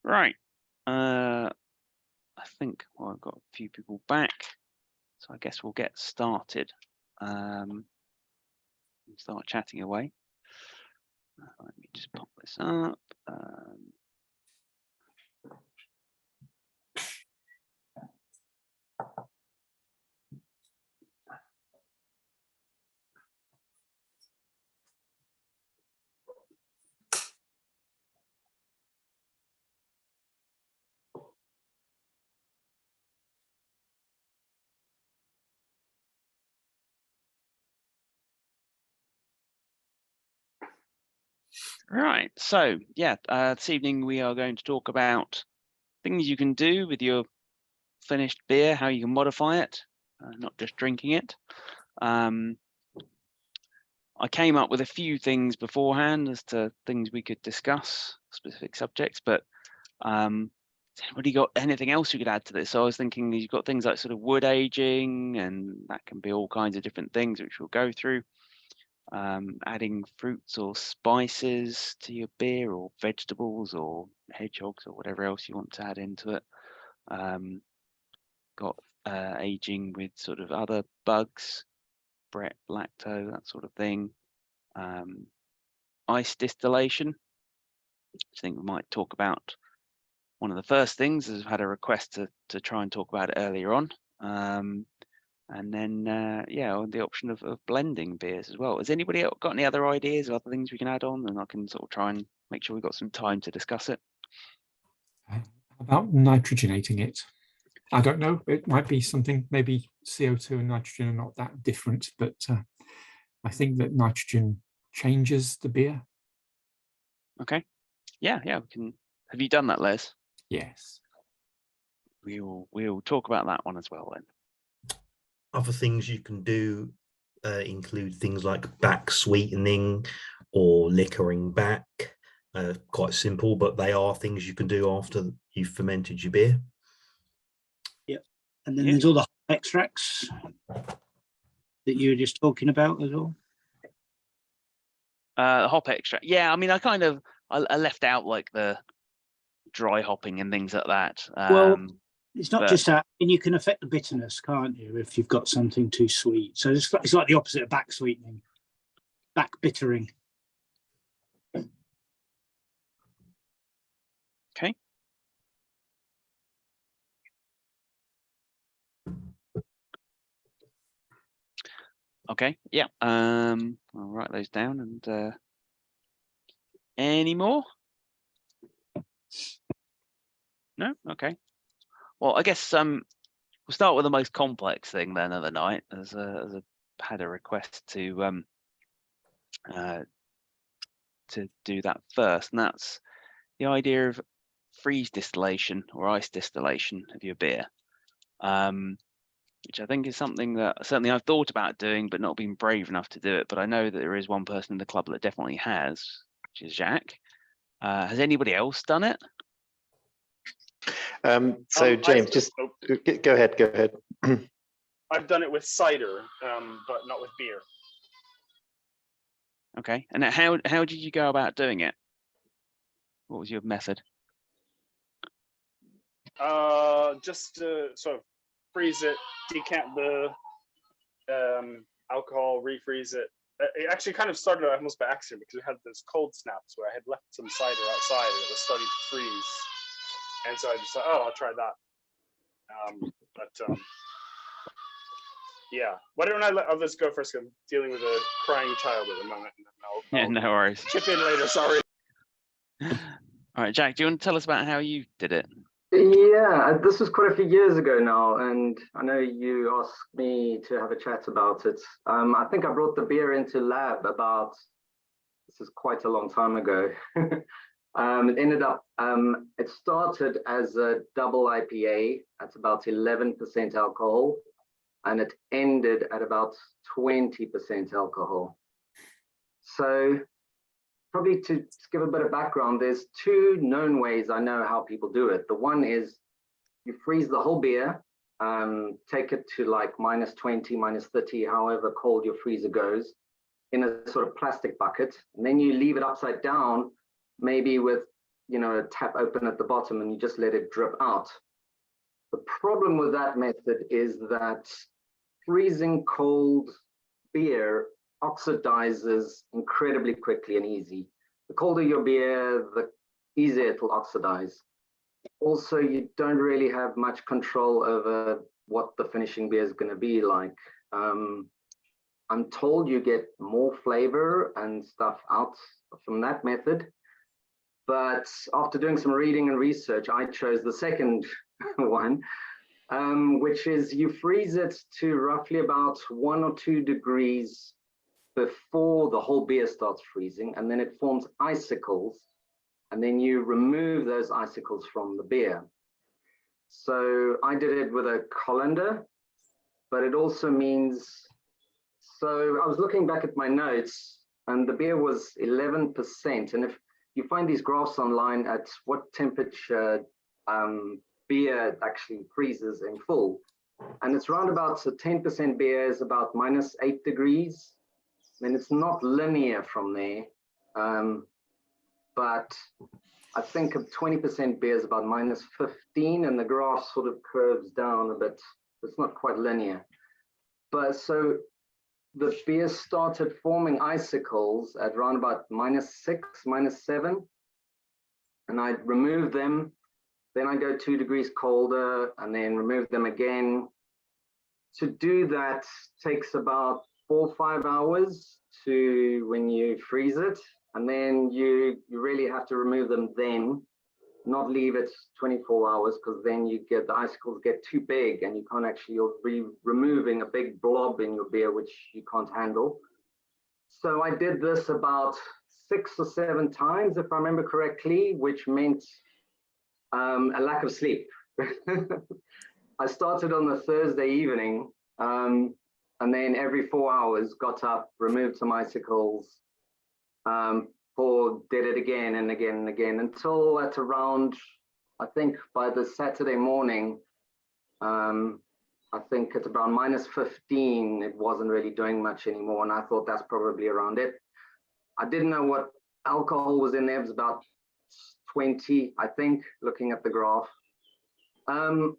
Right. I think I've got a few people back, so I guess we'll get started. Start chatting away. Let me just pop this up. Right, so yeah, this evening we are going to talk about things you can do with your finished beer, how you can modify it, not just drinking it. I came up with a few things beforehand as to things we could discuss, specific subjects, but has anybody got anything else you could add to this? So I was thinking you've got things like sort of wood aging, and that can be all kinds of different things, which we'll go through. Adding fruits or spices to your beer, or vegetables or hedgehogs or whatever else you want to add into it. Got aging with sort of other bugs, Brett, lacto, that sort of thing. Ice distillation, I think we might talk about. One of the first things is I've had a request to try and talk about it earlier on. And then, yeah, the option of blending beers as well. Has anybody else got any other ideas or other things we can add on? And I can sort of try and make sure we've got some time to discuss it. About nitrogenating it. I don't know. It might be something, maybe CO2 and nitrogen are not that different, but I think that nitrogen changes the beer. Okay. Yeah, we can. Have you done that, Les? Yes. We'll talk about that one as well then. Other things you can do include things like back sweetening or liquoring back. Quite simple, but they are things you can do after you've fermented your beer. Yeah, and then there's all the extracts that you were just talking about as well. Hop extract. Yeah, I mean, I left out like the dry hopping and things like that. Well, it's not just that, and you can affect the bitterness, can't you, if you've got something too sweet? So it's like the opposite of back sweetening, back bittering. Okay. Okay. Yeah. I'll write those down. And any more? No. Okay. Well, I guess we'll start with the most complex thing then of the night, as I had a request to do that first, and that's the idea of freeze distillation or ice distillation of your beer, which I think is something that certainly I've thought about doing, but not been brave enough to do it. But I know that there is one person in the club that definitely has, which is Jacques. Has anybody else done it? So James, just go ahead. I've done it with cider, but not with beer. Okay, and how did you go about doing it? What was your method? Just to sort of freeze it, decant the alcohol, refreeze it. It actually kind of started almost by accident because we had those cold snaps where I had left some cider outside and it was starting to freeze. And so I just thought, oh, I'll try that. Yeah, why don't I let others go first? I'm dealing with a crying child at the moment. And No worries. Chip in later, sorry. All right, Jack, do you want to tell us about how you did it? Yeah, this was quite a few years ago now, and I know you asked me to have a chat about it. I think I brought the beer into lab this is quite a long time ago. It ended up, it started as a double IPA at about 11% alcohol, and it ended at about 20% alcohol. So probably to give a bit of background, there's two known ways I know how people do it. The one is you freeze the whole beer, take it to like -20, -30, however cold your freezer goes, in a sort of plastic bucket, and then you leave it upside down, maybe with a tap open at the bottom and you just let it drip out. The problem with that method is that freezing cold beer oxidizes incredibly quickly and easy. The colder your beer, the easier it will oxidize. Also, you don't really have much control over what the finishing beer is going to be like. I'm told you get more flavor and stuff out from that method. But after doing some reading and research, I chose the second one, which is you freeze it to roughly about 1 or 2 degrees before the whole beer starts freezing, and then it forms icicles, and then you remove those icicles from the beer. So I did it with a colander, but it also means, so I was looking back at my notes, and the beer was 11%, and if you find these graphs online at what temperature beer actually freezes in full, and it's around about, so 10% beer is about -8 degrees. Then it's not linear from there, but I think 20% beer is about -15, and the graph sort of curves down a bit. It's not quite linear. But so the beer started forming icicles at around about -6, -7, and I removed them. Then I go 2 degrees colder and then remove them again. To do that takes about 4 or 5 hours to when you freeze it, and then you really have to remove them then, not leave it 24 hours, because then you get the icicles get too big and you can't actually, you'll be removing a big blob in your beer which you can't handle. So I did this about 6 or 7 times, if I remember correctly, which meant a lack of sleep. I started on the Thursday evening, and then every 4 hours got up, removed some icicles, or did it again and again and again, until at around, I think by the Saturday morning, I think at around -15, it wasn't really doing much anymore, and I thought that's probably around it. I didn't know what alcohol was in there. It was about 20, I think, looking at the graph.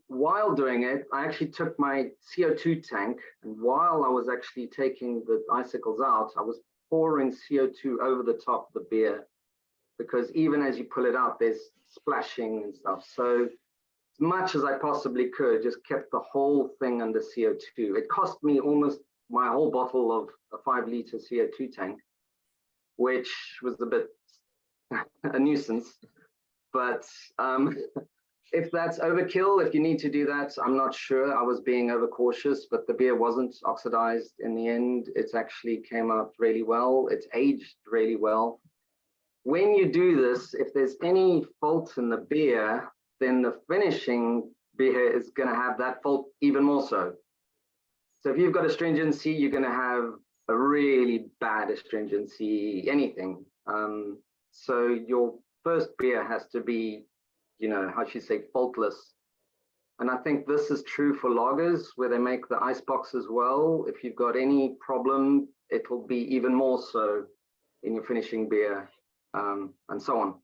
While doing it, I actually took my CO2 tank, and while I was actually taking the icicles out, I was pouring CO2 over the top of the beer, because even as you pull it out, there's splashing and stuff. So as much as I possibly could, just kept the whole thing under CO2. It cost me almost my whole bottle of a 5-liter CO2 tank, which was a bit a nuisance. But if that's overkill, if you need to do that, I'm not sure. I was being overcautious, but the beer wasn't oxidized in the end. It actually came out really well. It's aged really well. When you do this, if there's any fault in the beer, then the finishing beer is going to have that fault even more so. So if you've got astringency, you're going to have a really bad astringency, anything. So your first beer has to be, how should you say, faultless. And I think this is true for lagers, where they make the icebox as well. If you've got any problem, it will be even more so in your finishing beer, and so on.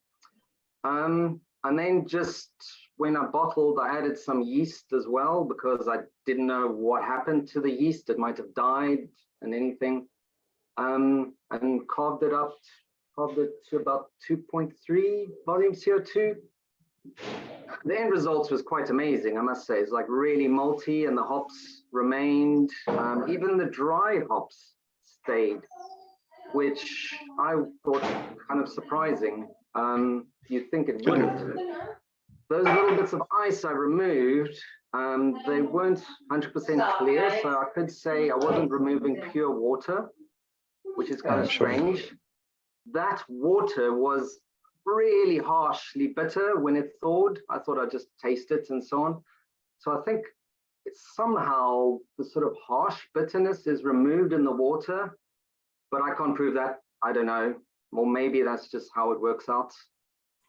And then just when I bottled, I added some yeast as well, because I didn't know what happened to the yeast. It might have died and anything. And carved it to about 2.3 volume CO2. The end result was quite amazing, I must say. It's like really malty, and the hops remained. Even the dry hops stayed, which I thought kind of surprising. You'd think it wouldn't. Those little bits of ice I removed, they weren't 100% clear, so I could say I wasn't removing pure water, which is kind of strange. That water was really harshly bitter when it thawed. I thought I'd just taste it and so on. So I think it's somehow the sort of harsh bitterness is removed in the water, but I can't prove that. I don't know. Or maybe that's just how it works out.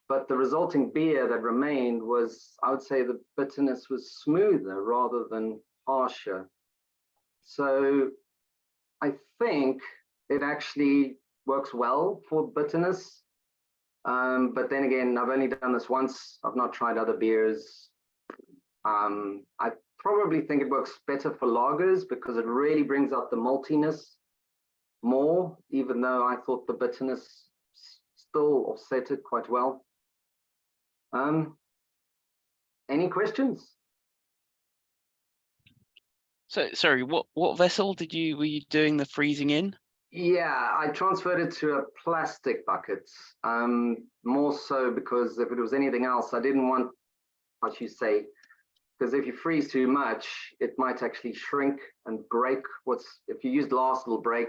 But the resulting beer that remained was, I would say the bitterness was smoother rather than harsher. So I think it actually works well for bitterness. But then again, I've only done this once. I've not tried other beers. I probably think it works better for lagers because it really brings out the maltiness more, even though I thought the bitterness still offset it quite well. Any questions? So sorry, what vessel were you doing the freezing in? Yeah, I transferred it to a plastic bucket. More so because if it was anything else, I didn't want, how should you say, because if you freeze too much, it might actually shrink and break. If you use glass, it'll break.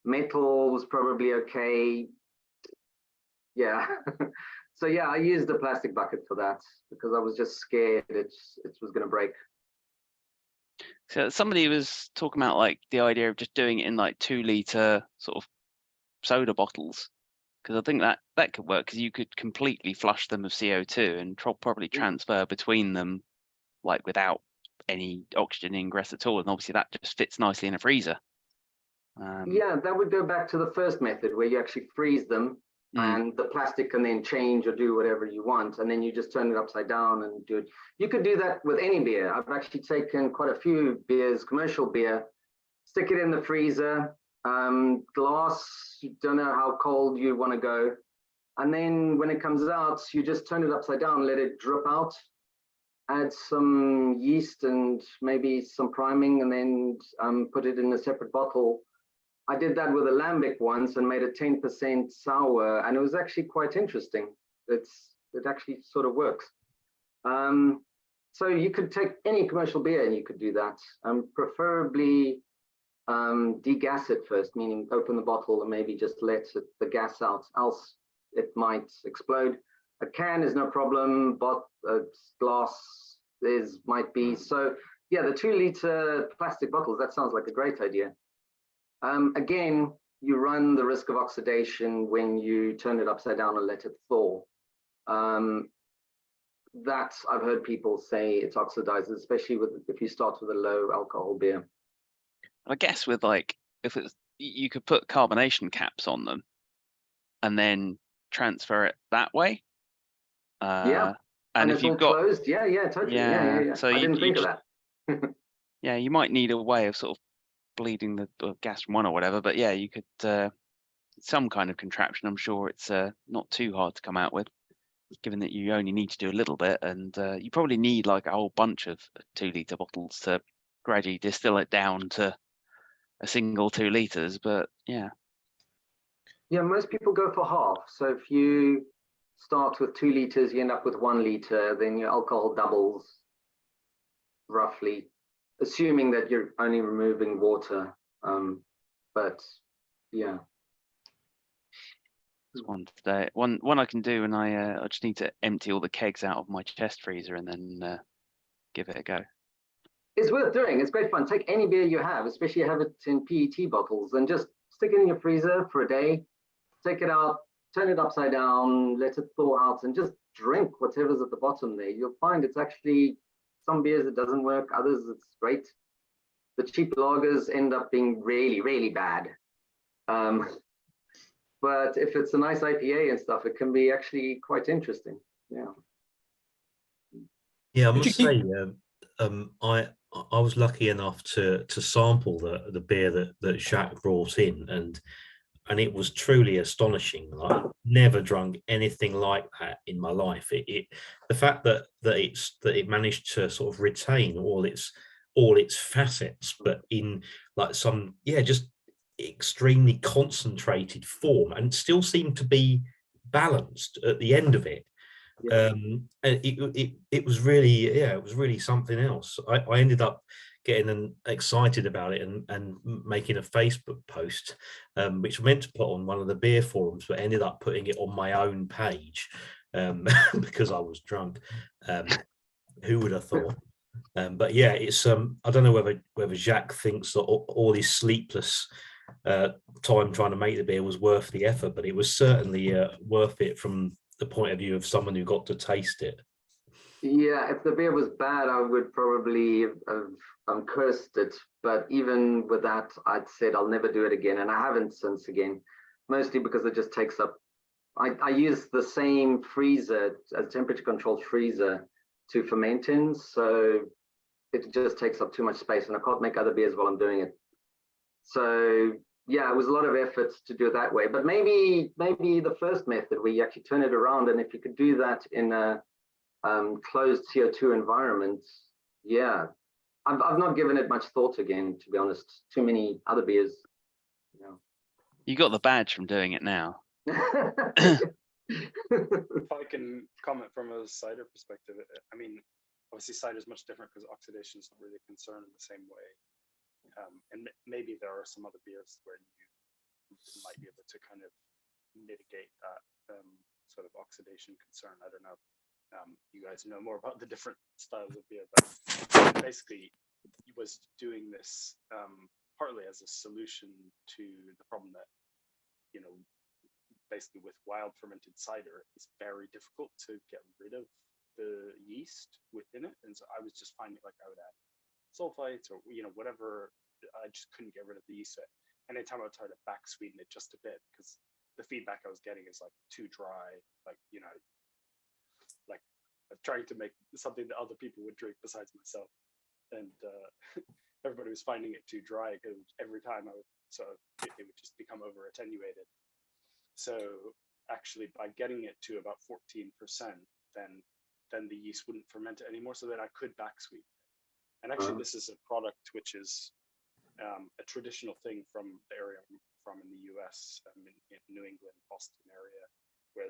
Metal was probably okay. Yeah. So yeah, I used a plastic bucket for that because I was just scared it was going to break. So somebody was talking about like the idea of just doing it in like 2-litre sort of soda bottles, because I think that could work because you could completely flush them of CO2 and probably transfer between them like without any oxygen ingress at all, and obviously that just fits nicely in a freezer. Yeah, that would go back to the first method where you actually freeze them and the plastic can then change or do whatever you want, and then you just turn it upside down and do it. You could do that with any beer. I've actually taken quite a few beers, commercial beer, stick it in the freezer, glass, you don't know how cold you want to go, and then when it comes out, you just turn it upside down, let it drip out, add some yeast and maybe some priming, and then put it in a separate bottle. I did that with a lambic once and made it 10% sour, and it was actually quite interesting. It actually sort of works. So you could take any commercial beer and you could do that. Preferably degas it first, meaning open the bottle and maybe just let the gas out, else it might explode. A can is no problem, but glass might be. So yeah, the 2-litre plastic bottles, that sounds like a great idea. Again, you run the risk of oxidation when you turn it upside down and let it thaw. That I've heard people say it oxidizes, especially if you start with a low alcohol beer. I guess with like, if it's, you could put carbonation caps on them and then transfer it that way. Yeah, and if if you've you've got closed, yeah, totally, yeah. So I didn't think of that. Yeah, you might need a way of sort of bleeding the gas from one or whatever, but yeah, you could some kind of contraption. I'm sure it's not too hard to come out with, given that you only need to do a little bit, and you probably need like a whole bunch of 2-litre bottles to gradually distill it down to a single 2 litres. But yeah, most people go for half. So if you start with 2 litres, you end up with 1 litre, then your alcohol doubles roughly, assuming that you're only removing water. But yeah, there's one today. One I can do, and I just need to empty all the kegs out of my chest freezer and then give it a go. It's worth doing. It's great fun. Take any beer you have, especially have it in PET bottles, and just stick it in your freezer for a day. Take it out, turn it upside down, let it thaw out, and just drink whatever's at the bottom there. You'll find it's actually, some beers it doesn't work, others it's great. The cheap lagers end up being really, really bad. But if it's a nice IPA and stuff, it can be actually quite interesting. Yeah, I must say, I was lucky enough to sample the beer that Jacques brought in, and it was truly astonishing. I've never drunk anything like that in my life. The fact that it managed to sort of retain all its facets, but in like some just extremely concentrated form, and still seemed to be balanced at the end of it. It was really something else. I ended up getting excited about it and making a Facebook post, which I meant to put on one of the beer forums, but ended up putting it on my own page because I was drunk. Who would have thought? But yeah, it's I don't know whether Jacques thinks that all his sleepless time trying to make the beer was worth the effort, but it was certainly worth it from the point of view of someone who got to taste it. Yeah, if the beer was bad, I would probably have cursed it. But even with that, I'd said I'll never do it again, and I haven't since again. Mostly because it just takes up I use the same freezer, a temperature controlled freezer, to ferment in, so it just takes up too much space, and I can't make other beers while I'm doing it. So yeah, it was a lot of effort to do it that way. But maybe the first method where you actually turn it around, and if you could do that in a closed CO2 environment, yeah. I've not given it much thought again, to be honest. Too many other beers. You got the badge from doing it now. If I can comment from a cider perspective, I mean, obviously cider is much different because oxidation is not really a concern in the same way. And maybe there are some other beers where you might be able to kind of mitigate that sort of oxidation concern. I don't know. You guys know more about the different styles of beer, but basically he was doing this partly as a solution to the problem that, you know, basically with wild fermented cider, it's very difficult to get rid of the yeast within it. And so I was just finding like I would add sulfites or, you know, whatever, I just couldn't get rid of the yeast. And anytime I would try to back sweeten it just a bit, because the feedback I was getting is like too dry, like, you know, like trying to make something that other people would drink besides myself. And everybody was finding it too dry because every time I would, so it would just become over attenuated. So actually by getting it to about 14%, then the yeast wouldn't ferment it anymore, so that I could back sweeten it. And actually this is a product which is a traditional thing from the area I'm from in the US, in New England, Boston area, where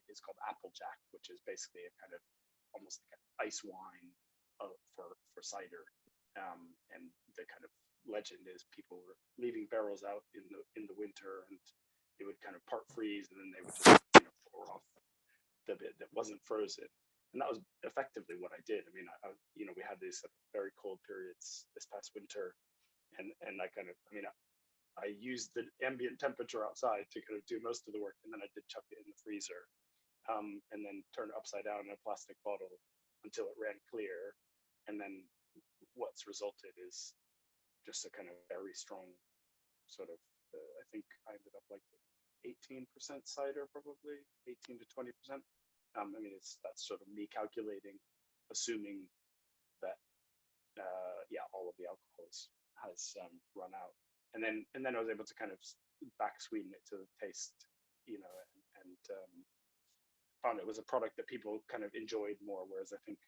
it's called Applejack, which is basically a kind of almost like an ice wine for cider. And the kind of legend is people were leaving barrels out in the winter, and it would kind of part freeze, and then they would just, you know, pour off the bit that wasn't frozen. And that was effectively what I did. I mean, you know, we had these very cold periods this past winter, and I kind of, I mean, I used the ambient temperature outside to kind of do most of the work, and then I did chuck it in the freezer, and then turn it upside down in a plastic bottle until it ran clear. And then what's resulted is just a kind of very strong sort of, I think I ended up like 18% cider, probably 18 to 20%. I mean, that's sort of me calculating, assuming that yeah, all of the alcohol has run out, and then I was able to kind of back sweeten it to the taste, you know, and found it was a product that people kind of enjoyed more. Whereas I think,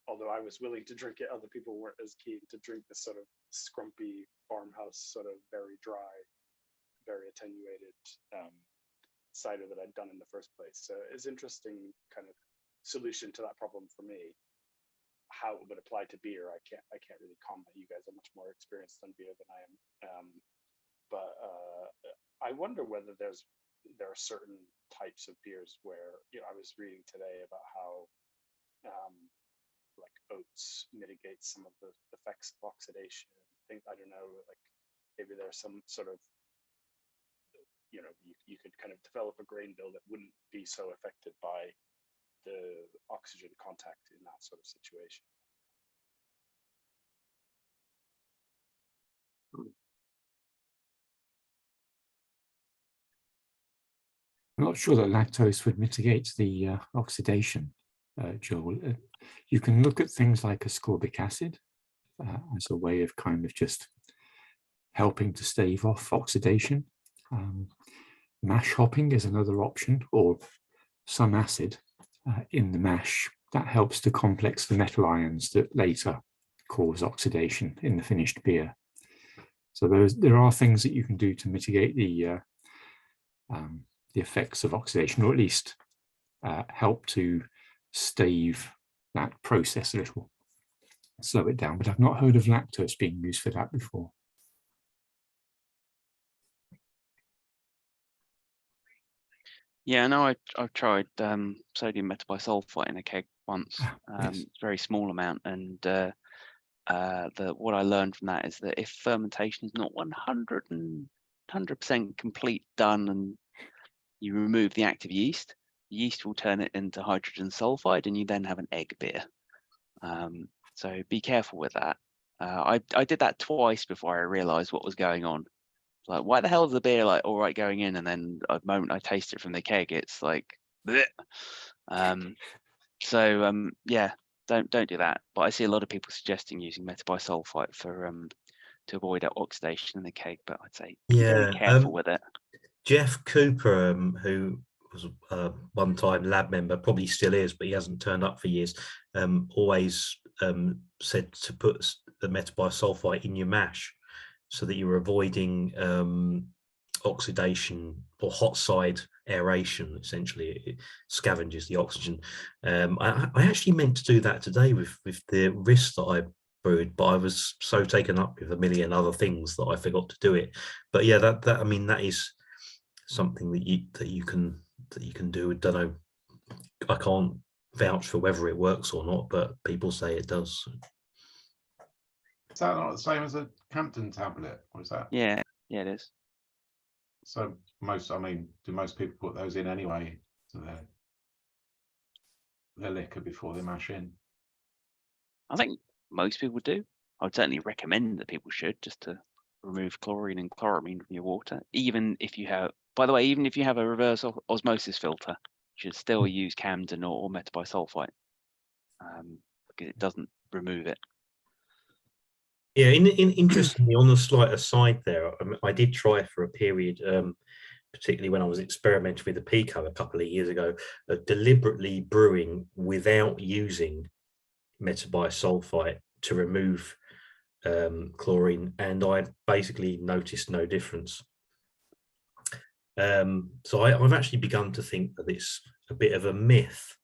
although I was willing to drink it, other people weren't as keen to drink this sort of scrumpy farmhouse, sort of very dry, very attenuated cider that I'd done in the first place. So it's interesting kind of solution to that problem for me. How it would apply to beer, I can't really comment. You guys are much more experienced on beer than I am. But I wonder whether there are certain types of beers where, you know, I was reading today about how like oats mitigate some of the effects of oxidation. I don't know, like maybe there's some sort of, you know, you could kind of develop a grain bill that wouldn't be so affected by the oxygen contact in that sort of situation. I'm not sure that lactose would mitigate the oxidation, Joel. You can look at things like ascorbic acid as a way of kind of just helping to stave off oxidation. Mash hopping is another option, or some acid in the mash that helps to complex the metal ions that later cause oxidation in the finished beer. So there are things that you can do to mitigate the effects of oxidation, or at least help to stave that process a little, slow it down. But I've not heard of lactose being used for that before. Yeah, no, I've tried sodium metabisulfite in a keg once. Yes. Very small amount, and what I learned from that is that if fermentation is not 100% complete done, and you remove the active yeast, the yeast will turn it into hydrogen sulfide, and you then have an egg beer. So be careful with that. I did that twice before I realized what was going on. Like, why the hell is the beer like all right going in, and then the moment I taste it from the keg, it's like, bleh. Yeah, don't do that. But I see a lot of people suggesting using metabisulfite for to avoid that oxidation in the keg. But I'd say be very careful with it. Jeff Cooper, who was one time lab member, probably still is, but he hasn't turned up for years, always said to put the metabisulfite in your mash so that you're avoiding oxidation or hot side aeration. Essentially, it scavenges the oxygen. I actually meant to do that today with the wrist that I brewed, but I was so taken up with a million other things that I forgot to do it. But yeah, that is something that you can do. I don't know, I can't vouch for whether it works or not, but people say it does. Is that not the same as a Campden tablet, or is that? Yeah, it is. So do most people put those in anyway to their liquor before they mash in? I think most people do. I would certainly recommend that people should, just to remove chlorine and chloramine from your water. Even if you have, by the way, even if you have a reverse osmosis filter, you should still use Camden or metabisulfite, because it doesn't remove it. Yeah, interestingly, on the slight aside there, I did try for a period, particularly when I was experimenting with the Pico a couple of years ago, deliberately brewing without using metabisulfite to remove chlorine, and I basically noticed no difference. So I've actually begun to think that it's a bit of a myth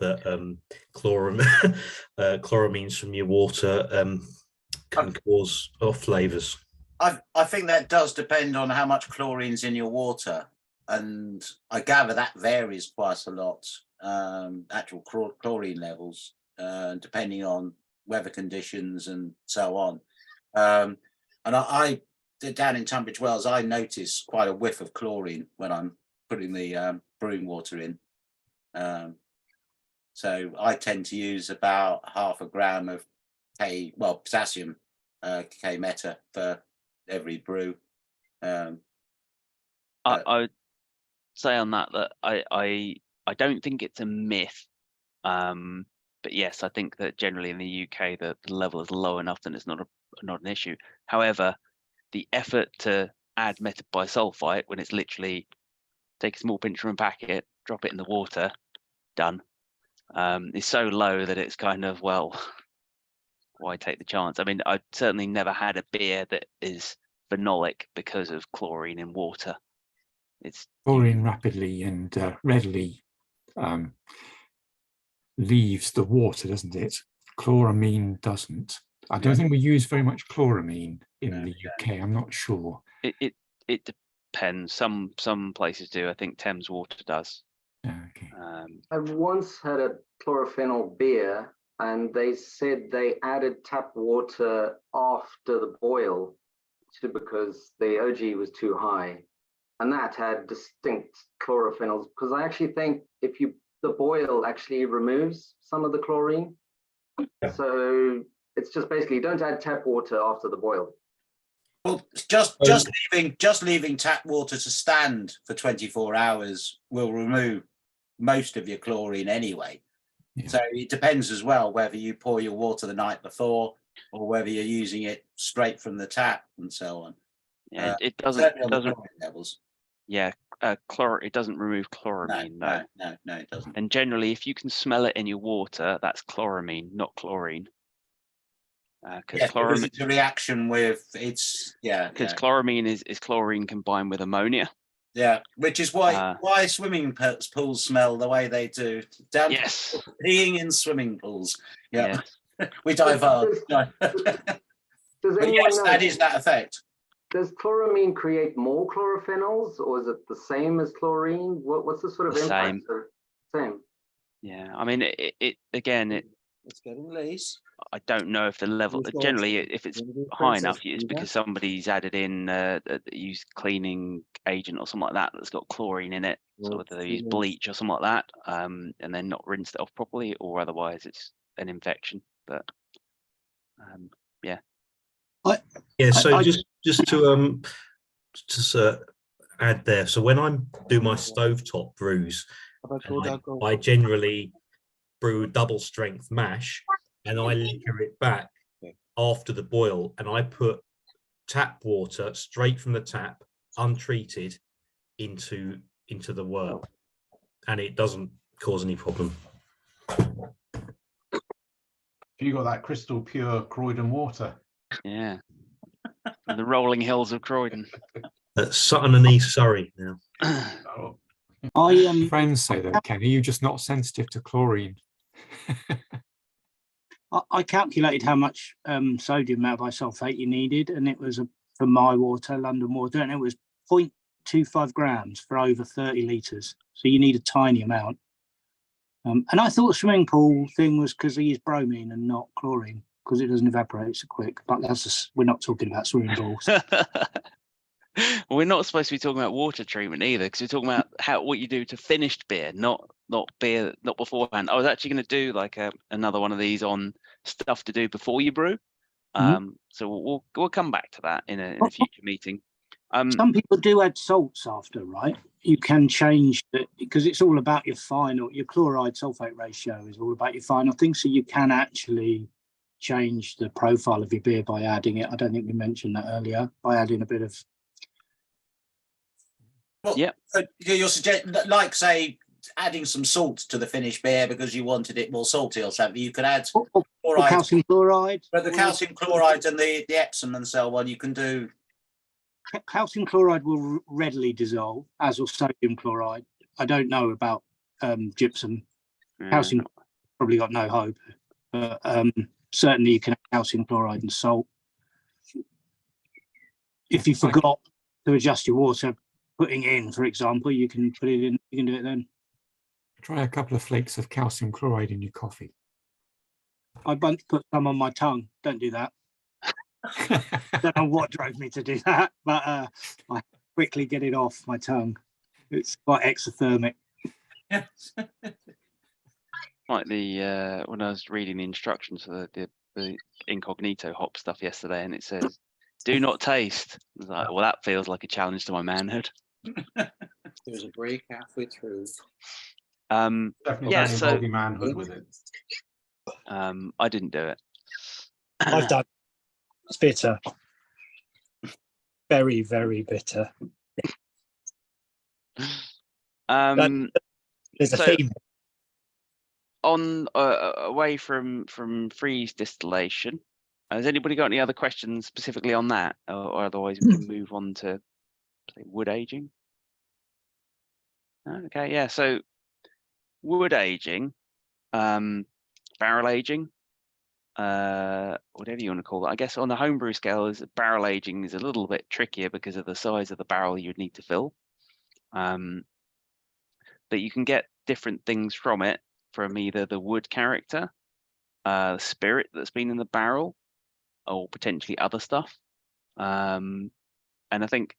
that chloramines from your water can cause off flavors. I think that does depend on how much chlorine's in your water, and I gather that varies quite a lot. Actual chlorine levels, depending on weather conditions and so on. And I down in Tunbridge Wells, I notice quite a whiff of chlorine when I'm putting the brewing water in. So I tend to use about 0.5 gram of potassium K-meta for every brew. I would say on that I don't think it's a myth, but yes, I think that generally in the UK the level is low enough that it's not an issue. However, the effort to add metabisulfite when it's literally take a small pinch from a packet, drop it in the water, done, is so low that it's kind of, well, why take the chance? I mean, I've certainly never had a beer that is phenolic because of chlorine in water. It's chlorine rapidly and readily leaves the water, doesn't it? Chloramine doesn't. I don't think we use very much chloramine in the UK. I'm not sure. It depends. Some places do. I think Thames Water does. Okay. I once had a chlorophenol beer, and they said they added tap water after the boil because the OG was too high, and that had distinct chlorophenols. Because I actually think the boil actually removes some of the chlorine. Yeah. So it's just basically don't add tap water after the boil. Well, just leaving tap water to stand for 24 hours will remove most of your chlorine anyway. Yeah. So it depends as well whether you pour your water the night before or whether you're using it straight from the tap and so on. Yeah, it doesn't levels. Yeah, it doesn't remove chloramine. No, it doesn't. And generally, if you can smell it in your water, that's chloramine, not chlorine. Because it's a reaction with because chloramine is chlorine combined with ammonia. Yeah, which is why swimming pools smell the way they do. Yes, peeing in swimming pools. Yeah, yes. We diverge. Does anyone know, that is that effect. Does chloramine create more chlorophenols, or is it the same as chlorine? What's the sort of impact? Same. Yeah, I mean, it again. It's getting late. I don't know if the level. Generally, if it's high enough, it's because somebody's added in used cleaning agent or something like that that's got chlorine in it. So whether they use bleach or something like that, and then not rinsed it off properly, or otherwise it's an infection. But yeah. So just to to add there. So when I do my stovetop brews, I generally brew double strength mash, and I liquor it back after the boil, and I put tap water straight from the tap, untreated, into the wort, and it doesn't cause any problem. You got that crystal pure Croydon water. Yeah. From the rolling hills of Croydon. Sutton and East Surrey now. Oh, I Friends say that, Ken, are you just not sensitive to chlorine? I calculated how much sodium bisulfate you needed, and it was for my water, London water, and it was 0.25 grams for over 30 litres. So you need a tiny amount. And I thought the swimming pool thing was because they use bromine and not chlorine, because it doesn't evaporate so quick. But we're not talking about swimming pools. Well, we're not supposed to be talking about water treatment either, because we're talking about what you do to finished beer, not beer, not beforehand. I was actually going to do like another one of these on stuff to do before you brew. So we'll come back to that in a future meeting. Some people do add salts after, right? You can change it because it's all about your chloride sulfate ratio is all about your final thing. So you can actually change the profile of your beer by adding it. I don't think we mentioned that earlier, by adding a bit of. Well, yeah. You're suggesting, like, say, adding some salt to the finished beer because you wanted it more salty or something. You could add chloride, calcium chloride. But the calcium chloride and the Epsom and so on, you can do. Calcium chloride will readily dissolve, as will sodium chloride. I don't know about gypsum. Calcium probably got no hope, but certainly you can have calcium chloride and salt. If you forgot to adjust your water putting in, for example, you can put it in. You can do it then. Try a couple of flakes of calcium chloride in your coffee. I put some on my tongue. Don't do that. Don't know what drove me to do that, but I quickly get it off my tongue. It's quite exothermic. Like when I was reading the instructions for the incognito hop stuff yesterday, and it says, "Do not taste." I was like, well, that feels like a challenge to my manhood. There's a break halfway through. Definitely yeah, don't involve your manhood with it. I didn't do it. I've done. It's bitter. Very, very bitter. There's a theme. On away from freeze distillation, has anybody got any other questions specifically on that, or otherwise we can move on to say wood aging? Okay, yeah. So wood aging, barrel aging, whatever you want to call it. I guess on the homebrew scale, barrel aging is a little bit trickier because of the size of the barrel you'd need to fill. But you can get different things from it, from either the wood character, the spirit that's been in the barrel, or potentially other stuff. And I think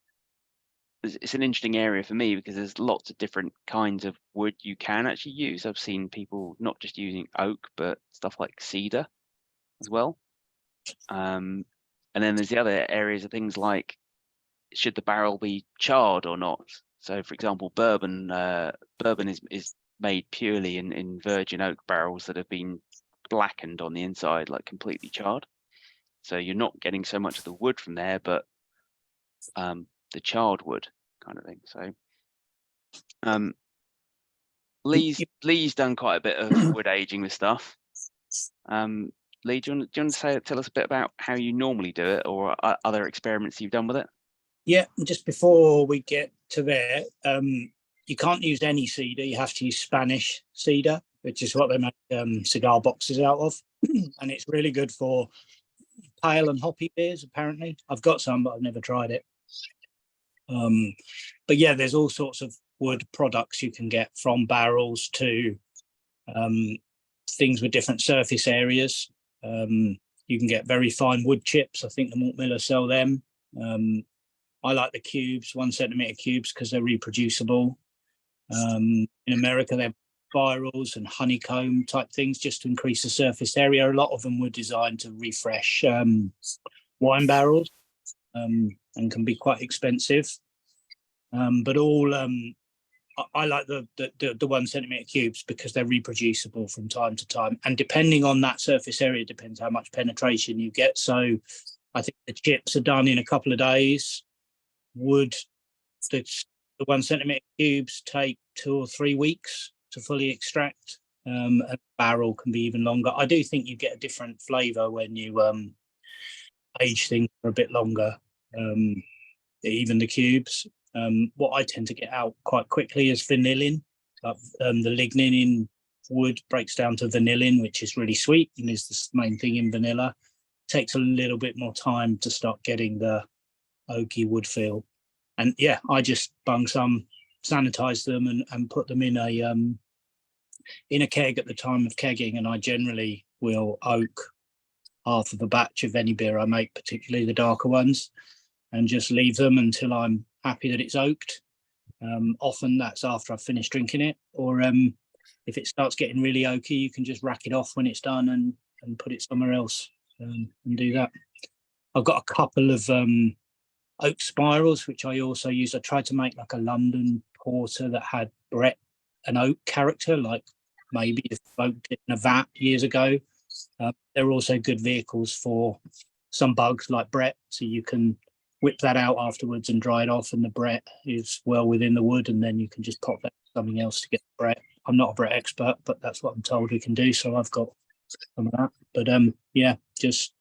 it's an interesting area for me because there's lots of different kinds of wood you can actually use. I've seen people not just using oak, but stuff like cedar as well. And then there's the other areas of things like, should the barrel be charred or not? So, for example, bourbon is made purely in virgin oak barrels that have been blackened on the inside, like completely charred. So you're not getting so much of the wood from there, but the charred wood kind of thing. So Lee's done quite a bit of wood aging with stuff. Lee, do you want to tell us a bit about how you normally do it, or other experiments you've done with it? Yeah, just before we get to there, you can't use any cedar. You have to use Spanish cedar, which is what they make cigar boxes out of. And it's really good for pale and hoppy beers, apparently. I've got some, but I've never tried it. But yeah, there's all sorts of wood products you can get, from barrels to things with different surface areas. You can get very fine wood chips. I think the malt millers sell them. I like the cubes, 1 centimeter cubes, because they're reproducible. In America, they're spirals and honeycomb type things, just to increase the surface area. A lot of them were designed to refresh wine barrels. and can be quite expensive. But all I like the 1 centimetre cubes because they're reproducible from time to time, and depending on that surface area, depends how much penetration you get. So I think the chips are done in a couple of days. Wood, the 1 centimetre cubes take 2 or 3 weeks to fully extract. A barrel can be even longer. I do think you get a different flavour when you age things for a bit longer, even the cubes. What I tend to get out quite quickly is vanillin. The lignin in wood breaks down to vanillin, which is really sweet and is the main thing in vanilla. Takes a little bit more time to start getting the oaky wood feel. And yeah, I just bung some, sanitize them and put them in a keg at the time of kegging. And I generally will oak half of a batch of any beer I make, particularly the darker ones, and just leave them until I'm happy that it's oaked. Often that's after I've finished drinking it, or if it starts getting really oaky, you can just rack it off when it's done and put it somewhere else and do that. I've got a couple of oak spirals, which I also use. I tried to make like a London porter that had Brett and oak character, like maybe if I oaked it in a vat years ago. They're also good vehicles for some bugs like Brett, so you can whip that out afterwards and dry it off, and the Brett is well within the wood, and then you can just pop that something else to get the Brett. I'm not a Brett expert, but that's what I'm told we can do, so I've got some of that. But yeah, just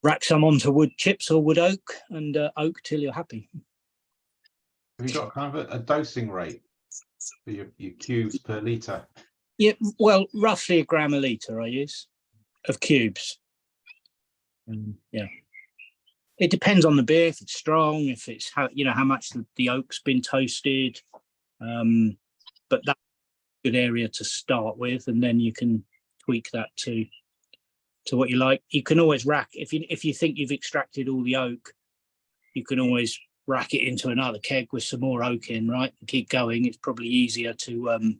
rack some onto wood chips or wood oak and oak till you're happy. Have you got kind of a dosing rate for your cubes per litre? Yeah, well, roughly 1 gram a litre I use of cubes. Yeah. It depends on the beer, if it's strong, if it's how much the oak's been toasted. But that's a good area to start with, and then you can tweak that to what you like. You can always rack if you think you've extracted all the oak, you can always rack it into another keg with some more oak in, right? And keep going. It's probably easier to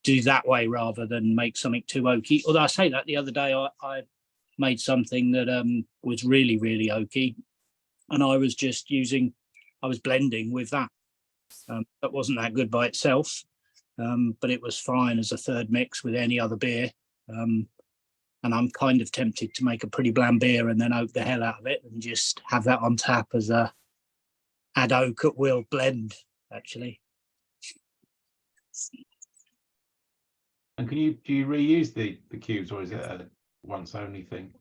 do that way rather than make something too oaky. Although I say that the other day I made something that was really, really oaky, and I was blending with that. That wasn't that good by itself, but it was fine as a third mix with any other beer. And I'm kind of tempted to make a pretty bland beer and then oak the hell out of it and just have that on tap as a add oak at will blend, actually. And do you reuse the cubes, or is it a once only thing?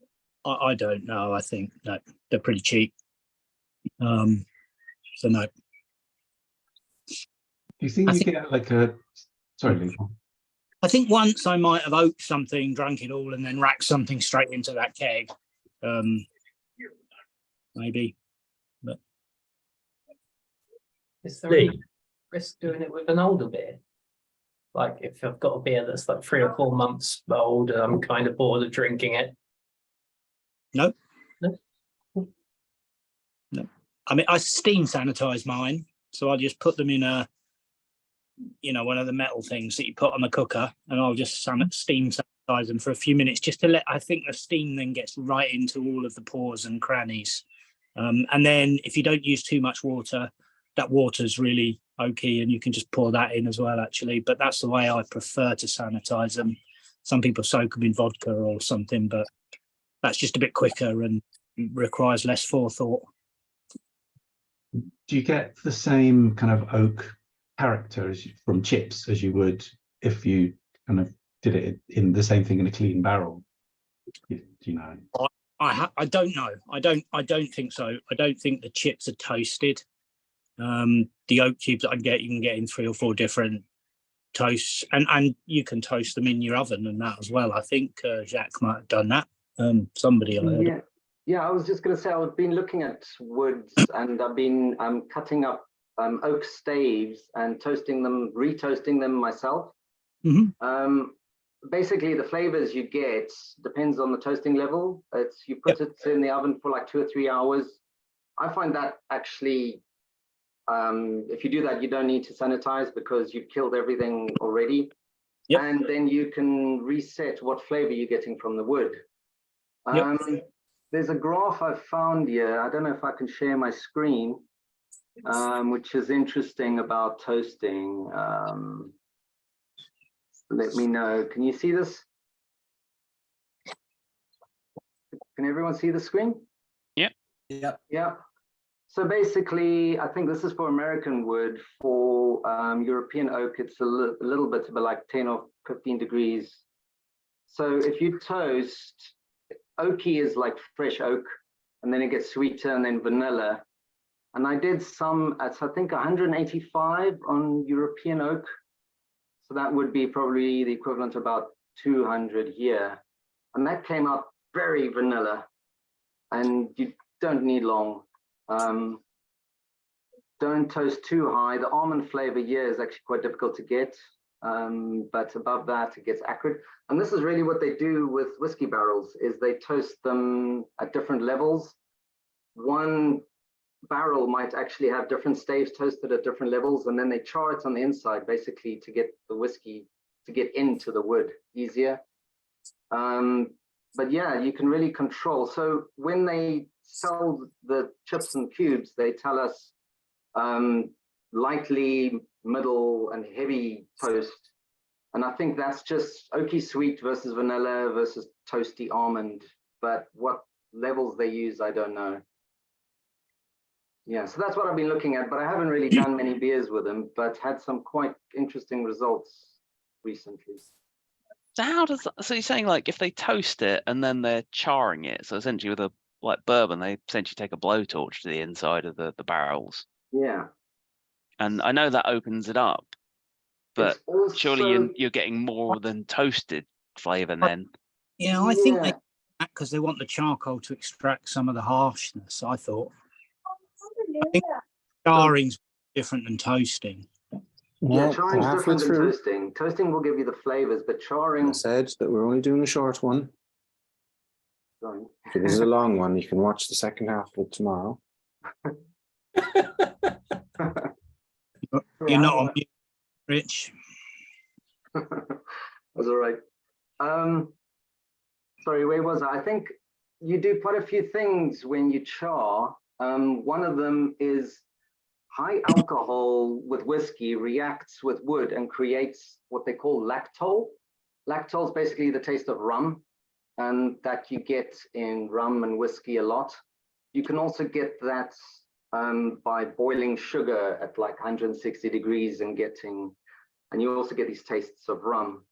I don't know. I think no, they're pretty cheap. So no. Do you think you get like a sorry, Lee? I think once I might have oaked something, drank it all, and then racked something straight into that keg. Maybe. But is there any risk doing it with an older beer? Like if I've got a beer that's like 3 or 4 months old and I'm kind of bored of drinking it. No. I mean, I steam sanitize mine, so I'll just put them in one of the metal things that you put on the cooker, and I'll just steam sanitize them for a few minutes just to I think the steam then gets right into all of the pores and crannies. And then if you don't use too much water, that water's really okay, and you can just pour that in as well, actually. But that's the way I prefer to sanitize them. Some people soak them in vodka or something, but that's just a bit quicker and requires less forethought. Do you get the same kind of oak character from chips as you would if you kind of did it in the same thing in a clean barrel? Do you know? I don't know. I don't think so. I don't think the chips are toasted. The oak cubes that you can get in 3 or 4 different toasts, and you can toast them in your oven and that as well. I think Jacques might have done that. Somebody I heard. Yeah, I was just going to say, I've been looking at woods, and I've been cutting up oak staves and retoasting them myself. Mm-hmm. Basically, the flavors you get depends on the toasting level. You put it in the oven for like 2 or 3 hours. I find that actually, if you do that, you don't need to sanitize because you've killed everything already. Yep. And then you can reset what flavor you're getting from the wood. there's a graph I found here. I don't know if I can share my screen, which is interesting about toasting. Let me know. Can you see this? Can everyone see the screen? Yep. Yep. Yeah. So basically, I think this is for American wood. For European oak, it's a little bit about like 10 or 15 degrees. So if you toast, oaky is like fresh oak, and then it gets sweeter and then vanilla. And I did some at, I think, 185 on European oak. So that would be probably the equivalent to about 200 here. And that came out very vanilla. And you don't need long. Don't toast too high. The almond flavor here is actually quite difficult to get. But above that, it gets acrid. And this is really what they do with whiskey barrels, is they toast them at different levels. One barrel might actually have different staves toasted at different levels, and then they char it on the inside, basically to get the whiskey to get into the wood easier. But yeah, you can really control. So when they sell the chips and cubes, they tell us lightly, middle, and heavy toast. And I think that's just oaky sweet versus vanilla versus toasty almond. But what levels they use, I don't know. Yeah, so that's what I've been looking at, but I haven't really done many beers with them, but had some quite interesting results recently. So how does so you're saying like if they toast it and then they're charring it, so essentially with a like bourbon, they essentially take a blowtorch to the inside of the barrels. Yeah. And I know that opens it up, but also, surely you're getting more than toasted flavour then. Yeah, I think they because they want the charcoal to extract some of the harshness, I thought. I think charring's different than toasting. Yeah, charring's different than toasting. Toasting will give you the flavors, but charring... I said that we're only doing a short one. Sorry. If this is a long one, you can watch the second half of it tomorrow. You're not on mute, Rich. That's all right. Sorry, where was I? I think you do quite a few things when you char. One of them is high alcohol with whiskey reacts with wood and creates what they call lactol. Lactol is basically the taste of rum, and that you get in rum and whiskey a lot. You can also get that by boiling sugar at like 160 degrees and you also get these tastes of rum,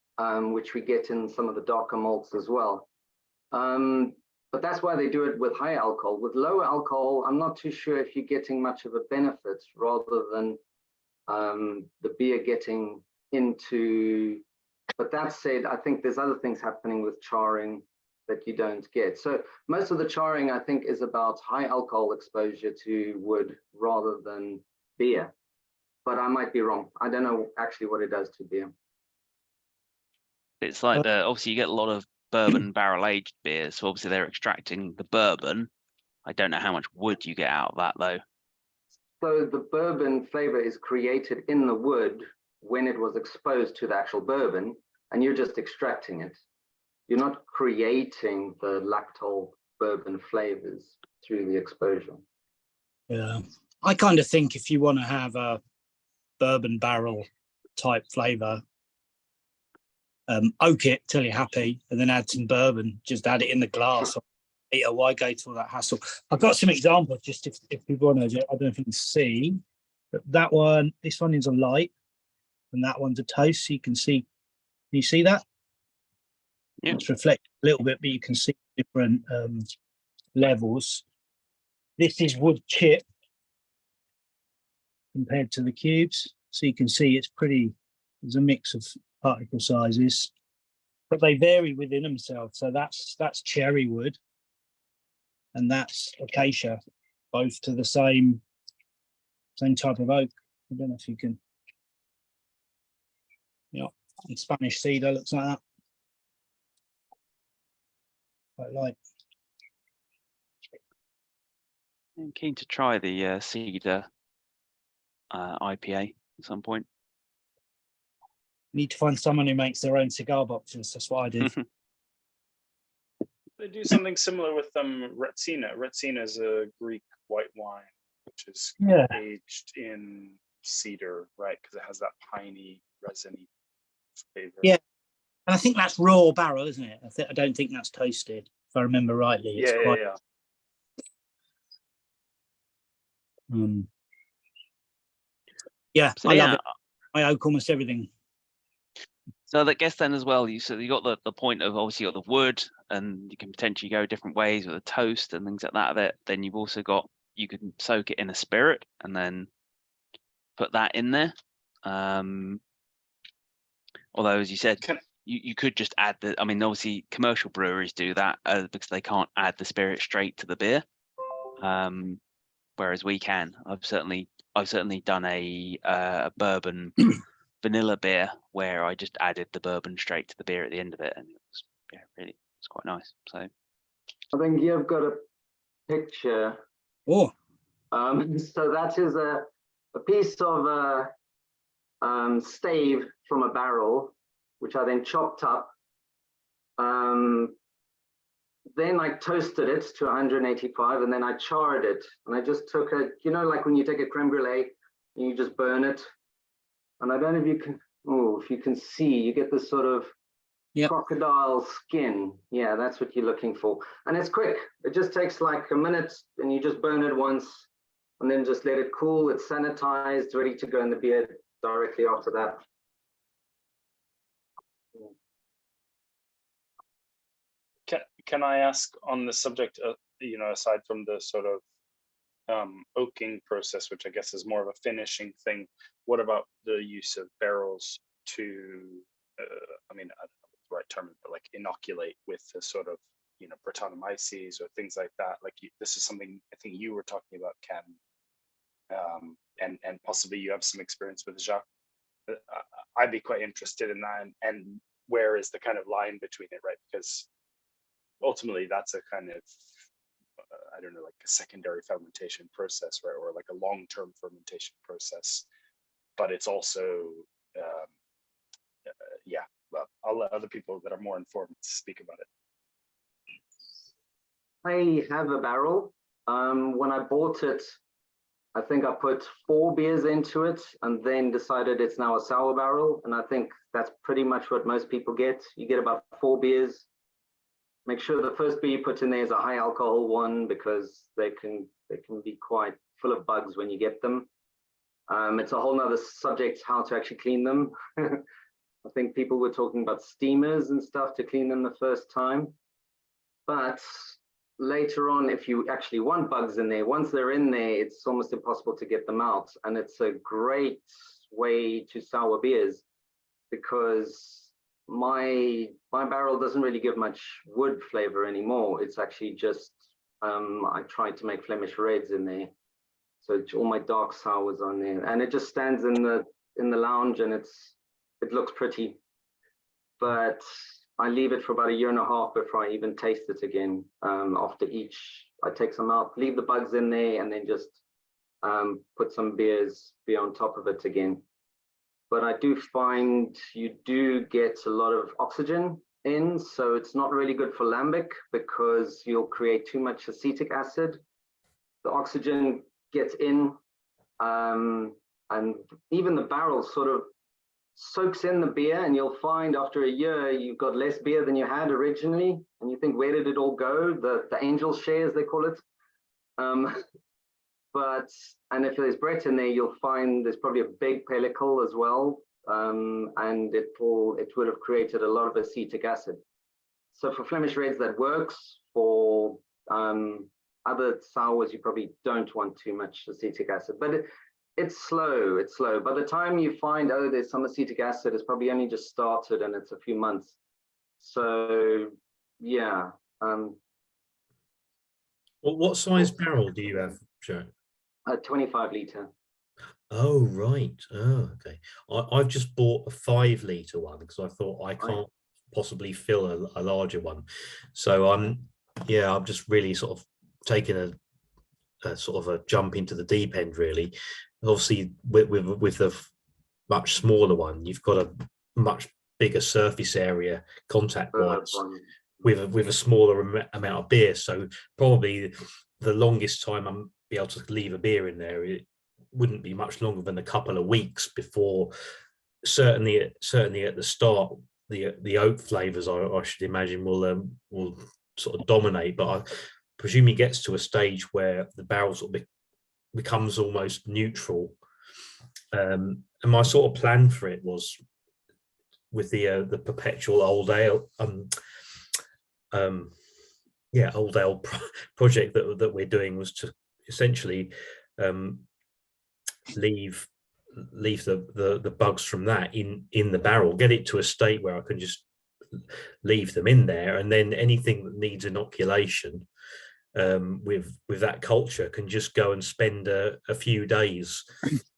which we get in some of the darker malts as well. But that's why they do it with high alcohol. With lower alcohol, I'm not too sure if you're getting much of a benefit rather than the beer getting into. But that said, I think there's other things happening with charring that you don't get. So most of the charring, I think, is about high alcohol exposure to wood rather than beer. But I might be wrong. I don't know actually what it does to beer. It's like obviously you get a lot of bourbon barrel aged beers, so obviously they're extracting the bourbon. I don't know how much wood you get out of that though. So the bourbon flavor is created in the wood when it was exposed to the actual bourbon, and you're just extracting it. You're not creating the lactol bourbon flavors through the exposure. Yeah, I kind of think if you want to have a bourbon barrel type flavor, oak it till you're happy, and then add some bourbon. Just add it in the glass. Why go to all that hassle? I've got some examples. Just if people want to, I don't know if you can see, but that one, this one is a light, and that one's a toast. So you can see. Can you see that? Yeah. It's reflected a little bit, but you can see different levels. This is wood chip compared to the cubes, so you can see it's pretty. There's a mix of particle sizes, but they vary within themselves. So that's cherry wood, and that's acacia, both to the same type of oak. I don't know if you can. Yeah, and Spanish cedar looks like that. Quite light. I'm keen to try the cedar IPA at some point. Need to find someone who makes their own cigar boxes. That's what I do. they do something similar with Retsina. Retsina is a Greek white wine, which is aged in cedar, right? Because it has that piney, resiny flavor. Yeah, and I think that's raw barrel, isn't it? I don't think that's toasted, if I remember rightly. It's quite. Yeah, So, I love it. I oak almost everything. So I guess then as well, you got the point of obviously you got the wood, and you can potentially go different ways with a toast and things like that of it. Then you've also got, you can soak it in a spirit and then put that in there. Although, as you said, you could just add I mean, obviously commercial breweries do that because they can't add the spirit straight to the beer. Whereas we can. I've certainly done a bourbon vanilla beer where I just added the bourbon straight to the beer at the end of it, and it's quite nice. So I think you've got a picture. Oh. So that is a piece of stave from a barrel, which I then chopped up. Then I toasted it to 185, and then I charred it. And I just took like when you take a creme brulee and you just burn it. And I don't know if you can see, you get this sort of crocodile skin. Yeah, that's what you're looking for. And it's quick. It just takes like a minute, and you just burn it once, and then just let it cool. It's sanitized, ready to go in the beer directly after that. Can I ask on the subject of, aside from the sort of oaking process, which I guess is more of a finishing thing, what about the use of barrels to, I mean, I don't know what the right term is, but like inoculate with the sort of, Brettanomyces or things like that? Like this is something I think you were talking about, Ken, and possibly you have some experience with, Jacques. I'd be quite interested in that, and where is the kind of line between it, right? Because ultimately that's a kind of I don't know, like a secondary fermentation process, right, or like a long-term fermentation process, but it's also well, I'll let other people that are more informed speak about it. I have a barrel. When I bought it, I think I put 4 beers into it and then decided it's now a sour barrel, and I think that's pretty much what most people get. You get about 4 beers. Make sure the first beer you put in there is a high alcohol one, because they can be quite full of bugs when you get them. It's a whole nother subject how to actually clean them. I think people were talking about steamers and stuff to clean them the first time. But later on, if you actually want bugs in there, once they're in there, it's almost impossible to get them out. And it's a great way to sour beers, because my barrel doesn't really give much wood flavor anymore. It's actually just I tried to make Flemish Reds in there, so all my dark sours on there, and it just stands in the lounge, and it looks pretty, but I leave it for about 1.5 years before I even taste it again. After each, I take some out, leave the bugs in there, and then just put some beer on top of it again. But I do find you do get a lot of oxygen in, so it's not really good for lambic, because you'll create too much acetic acid. The oxygen gets in, and even the barrel sort of soaks in the beer, and you'll find after 1 year you've got less beer than you had originally, and you think, where did it all go? The angel share, as they call it. And if there's Brett in there, you'll find there's probably a big pellicle as well, and it would have created a lot of acetic acid. So for Flemish Reds that works. For other sours, you probably don't want too much acetic acid, but it's slow. It's slow. By the time you find, oh, there's some acetic acid, it's probably only just started and it's a few months. So yeah. Well, what size barrel do you have, Joe? A 25 litre. Oh, right. Oh, okay. I've just bought a 5 litre one, because I thought I can't possibly fill a larger one. So I'm just really sort of taking a sort of a jump into the deep end, really. Obviously, with the much smaller one, you've got a much bigger surface area contact wise with a smaller amount of beer. So probably the longest time I'm be able to leave a beer in there, it wouldn't be much longer than a couple of weeks before. Certainly at the start, the oak flavors I should imagine will sort of dominate. But I presume it gets to a stage where the barrel sort of becomes almost neutral. And my sort of plan for it was with the perpetual old ale old ale project that we're doing was to essentially leave the bugs from that in the barrel, get it to a state where I can just leave them in there, and then anything that needs inoculation with that culture can just go and spend a few days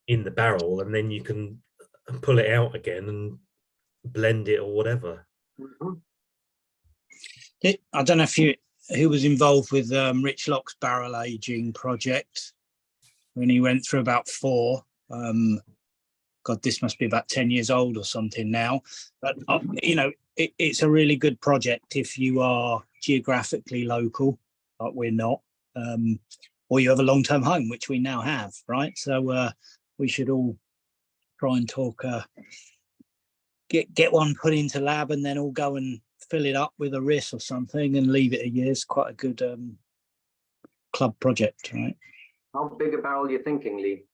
in the barrel, and then you can pull it out again and blend it or whatever. I don't know who was involved with Rich Lock's barrel aging project when he went through about 4. God, this must be about 10 years old or something now. But it's a really good project if you are geographically local, like we're not, or you have a long-term home, which we now have, right? So we should all try and talk, get one put into lab, and then all go and fill it up with a RIS or something and leave it a year. It's quite a good club project, right? How big a barrel are you thinking, Lee?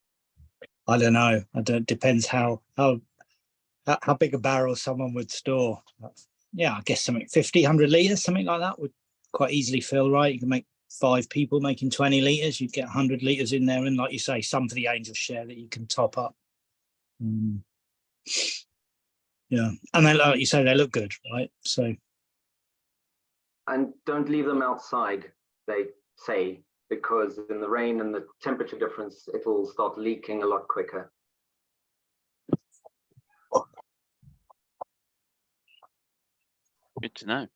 I don't know. Depends how big a barrel someone would store. Yeah, I guess something 50, 100 litres, something like that would quite easily fill, right? You can make 5 people making 20 litres. You'd get 100 litres in there, and like you say, some for the angel share that you can top up. Yeah, and then like you say, they look good, right? So, and don't leave them outside, they say, because in the rain and the temperature difference, it'll start leaking a lot quicker. Good to know.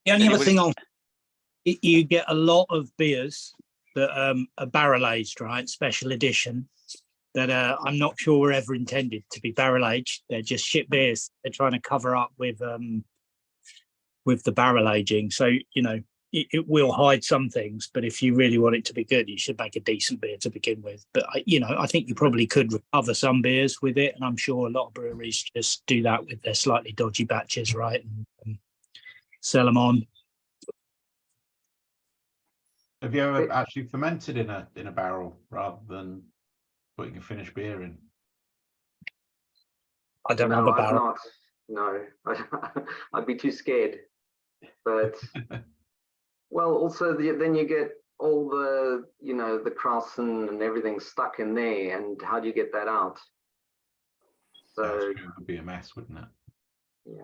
The only other thing you get a lot of beers that are barrel aged, right? Special edition, that I'm not sure were ever intended to be barrel aged. They're just shit beers. They're trying to cover up with the barrel aging. So, it will hide some things, but if you really want it to be good, you should make a decent beer to begin with. But I think you probably could recover some beers with it, and I'm sure a lot of breweries just do that with their slightly dodgy batches, right, and sell them on. Have you ever actually fermented in a barrel rather than putting a finished beer in? I don't have a barrel. No, I'd be too scared. But well, also then you get all the the krausen and everything stuck in there, and how do you get that out? So it would be a mess, wouldn't it? Yeah.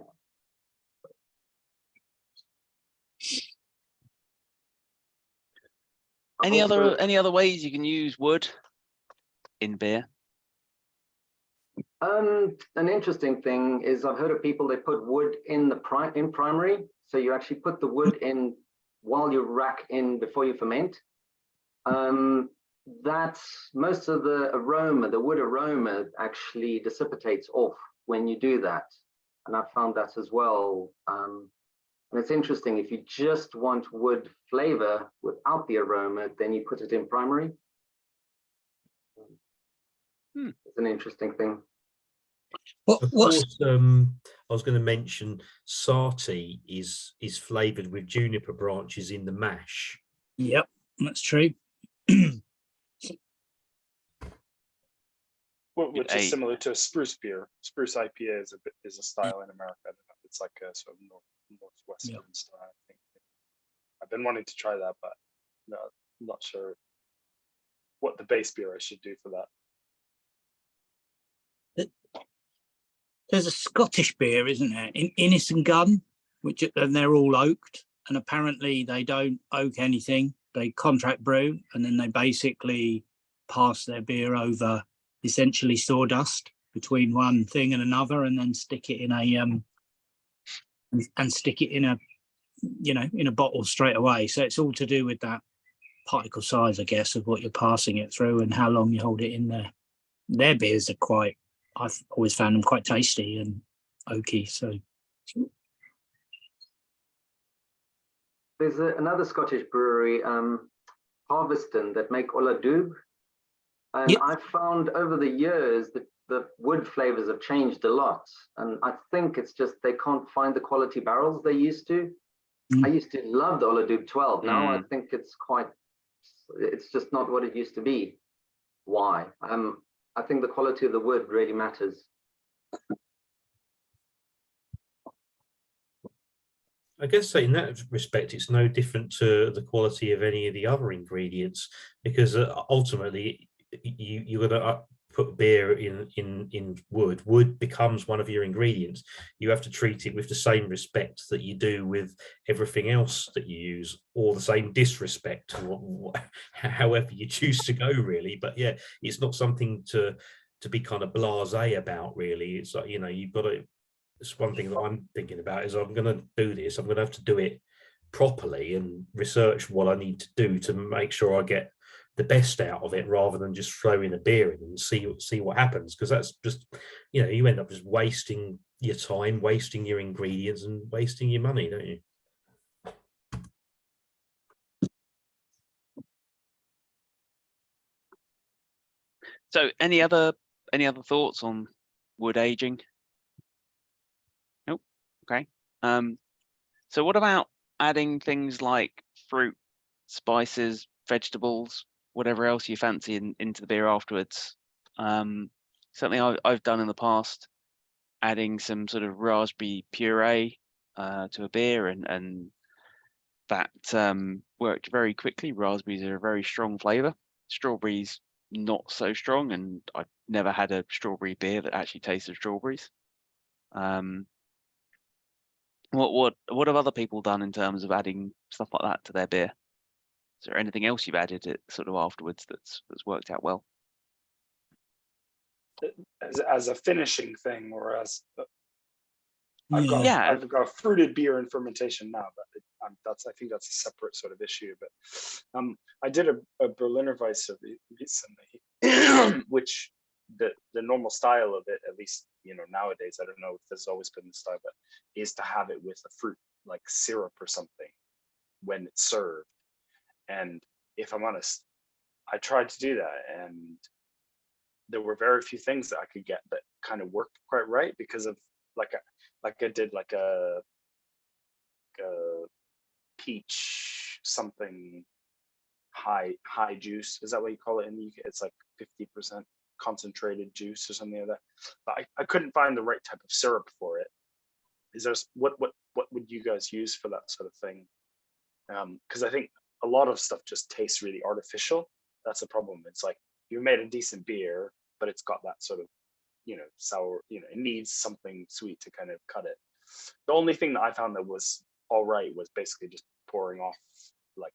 Any other ways you can use wood in beer? An interesting thing is I've heard of people, they put wood in in primary, so you actually put the wood in while you rack in before you ferment. That's most of the wood aroma actually dissipates off when you do that, and I've found that as well. And it's interesting, if you just want wood flavor without the aroma, then you put it in primary. It's an interesting thing. Of course, I was going to mention Sati is flavoured with juniper branches in the mash. Yep, that's true. Which is similar to a spruce beer. Spruce IPA is a style in America. I don't know, it's like a sort of northwestern style. I think I've been wanting to try that, but no, I'm not sure what the base beer I should do for that. There's a Scottish beer, isn't there, in Innis and Gunn, and they're all oaked, and apparently they don't oak anything. They contract brew, and then they basically pass their beer over essentially sawdust between one thing and another, and then stick it in a bottle straight away. So it's all to do with that particle size, I guess, of what you're passing it through and how long you hold it in there. Their beers are I've always found them quite tasty and oaky. So there's another Scottish brewery, Harveston, that make Oladub. And Yep. I found over the years that the wood flavors have changed a lot. And I think it's just they can't find the quality barrels they used to. I used to love the Oladub 12. Now I think it's just not what it used to be. Why? I think the quality of the wood really matters. I guess in that respect, it's no different to the quality of any of the other ingredients, because ultimately you're going to put beer in wood. Wood becomes one of your ingredients. You have to treat it with the same respect that you do with everything else that you use, or the same disrespect, however you choose to go, really. But yeah, it's not something to be kind of blasé about, really. It's like, you've got to. It's one thing that I'm thinking about is I'm going to do this. I'm going to have to do it properly and research what I need to do to make sure I get the best out of it, rather than just throw in a beer in and see what happens. Because that's just, you end up just wasting your time, wasting your ingredients, and wasting your money, don't you? So any other thoughts on wood aging? Nope. Okay. So what about adding things like fruit, spices, vegetables, whatever else you fancy into the beer afterwards? Certainly I've done in the past, adding some sort of raspberry puree to a beer, and that worked very quickly. Raspberries are a very strong flavour. Strawberries not so strong, and I've never had a strawberry beer that actually tastes of strawberries. What have other people done in terms of adding stuff like that to their beer? Is there anything else you've added it sort of afterwards that's worked out well? As a finishing thing, or as Yeah. I've got fruited beer in fermentation now, but I think that's a separate sort of issue. But I did a Berliner Weisse recently, which the normal style of it, at least nowadays, I don't know if this has always been the style, but is to have it with a fruit like syrup or something when it's served. And if I'm honest, I tried to do that, and there were very few things that I could get that kind of worked quite right, because of like I did like a peach something high juice. Is that what you call it in the UK? It's like 50% concentrated juice or something like that. But I couldn't find the right type of syrup for it. Is there what would you guys use for that sort of thing? Because I think a lot of stuff just tastes really artificial. That's a problem. It's like you made a decent beer, but it's got that sort of sour. It needs something sweet to kind of cut it. The only thing that I found that was all right was basically just pouring off like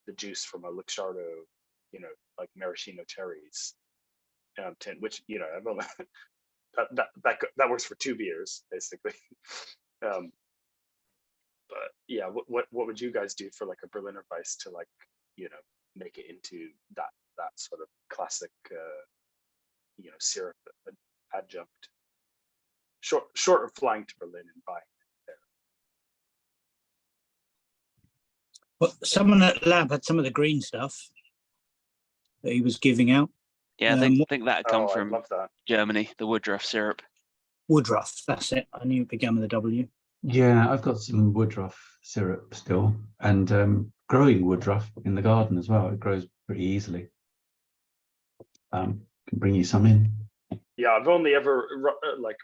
the juice from a Luxardo, like maraschino cherries tin, which I've only that works for 2 beers basically. But yeah, what would you guys do for like a Berliner Weisse to like make it into that sort of classic syrup adjunct, short of flying to Berlin and buying it there? Well, someone at lab had some of the green stuff that he was giving out. Yeah, I think that come I from love that. Germany, the Woodruff syrup. Woodruff, that's it. I knew it began with a W. Yeah, I've got some woodruff syrup still, and growing woodruff in the garden as well. It grows pretty easily. Can bring you some in. Yeah, I've only ever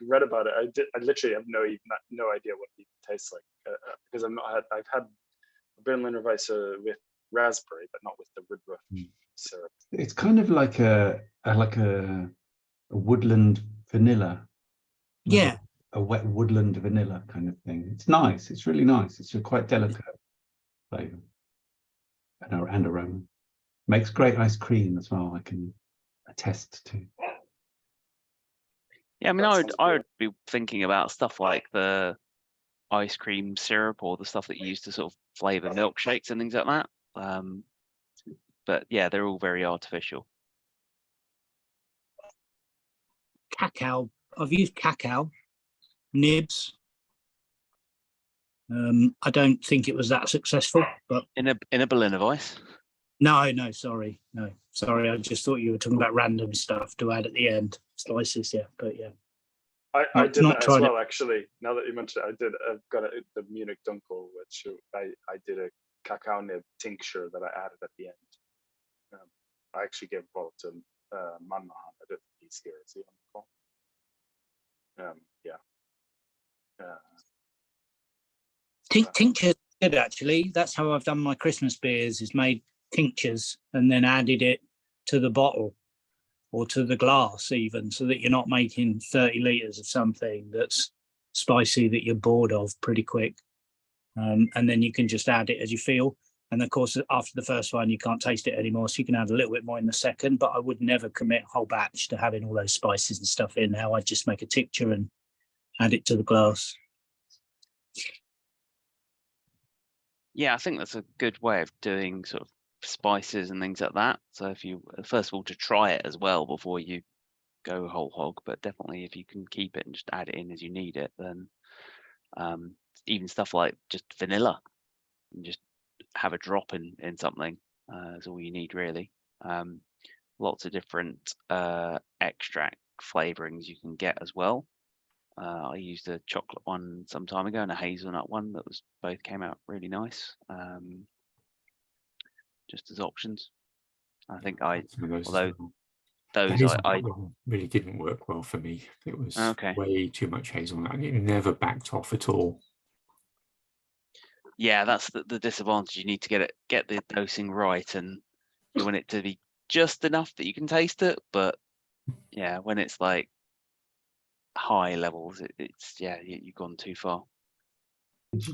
read about it. I literally have no idea what it tastes like, because I've had Berliner Weisse with raspberry, but not with the Woodruff syrup. It's kind of like a woodland vanilla. Yeah. A wet woodland vanilla kind of thing. It's nice. It's really nice. It's a quite delicate flavour and aroma. Makes great ice cream as well. I can attest to. Yeah, I mean, I would be thinking about stuff like the ice cream syrup, or the stuff that you use to sort of flavour milkshakes and things like that. But yeah, they're all very artificial. Cacao. I've used cacao nibs. I don't think it was that successful, but In a Berliner Weiss. no, sorry. I just thought you were talking about random stuff to add at the end, spices. Yeah, but yeah. I did not that as tried it. well, actually. Now that you mentioned it, I've got the Munich Dunkel, which I did a cacao nib tincture that I added at the end. I actually gave a bottle to Manmahan. I don't think he's here. Is he on the call? Tinctures good, actually. That's how I've done my Christmas beers, is made tinctures and then added it to the bottle or to the glass even, so that you're not making 30 litres of something that's spicy that you're bored of pretty quick. And then you can just add it as you feel. And of course, after the first one, you can't taste it anymore. So you can add a little bit more in the second, but I would never commit a whole batch to having all those spices and stuff in. Now I just make a tincture and add it to the glass. Yeah, I think that's a good way of doing sort of spices and things like that. So if you, first of all, to try it as well before you go whole hog, but definitely if you can keep it and just add it in as you need it, then even stuff like just vanilla, and just have a drop in something is all you need really. Lots of different extract flavorings you can get as well. I used a chocolate one some time ago and a hazelnut one that was both came out really nice, just as options. I think although those I really didn't work well for me. It was okay. way too much hazelnut and it never backed off at all. Yeah, that's the disadvantage. You need to get the dosing right, and you want it to be just enough that you can taste it. But yeah, when it's like high levels, it's you've gone too far.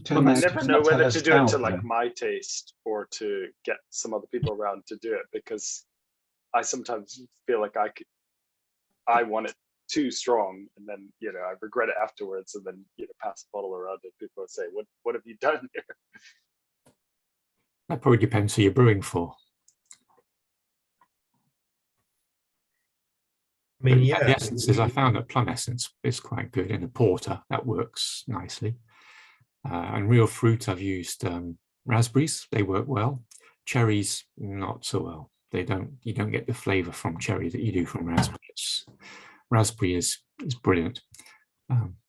I never know whether to do it to like my taste or to get some other people around to do it, because I sometimes feel like I want it too strong, and then I regret it afterwards, and then pass the bottle around and people say, what have you done here? That probably depends who you're brewing for. I mean, the essences, I found that plum essence is quite good in a porter. That works nicely. And real fruit, I've used raspberries. They work well. Cherries, not so well. You don't get the flavour from cherry that you do from raspberries. Raspberry is brilliant.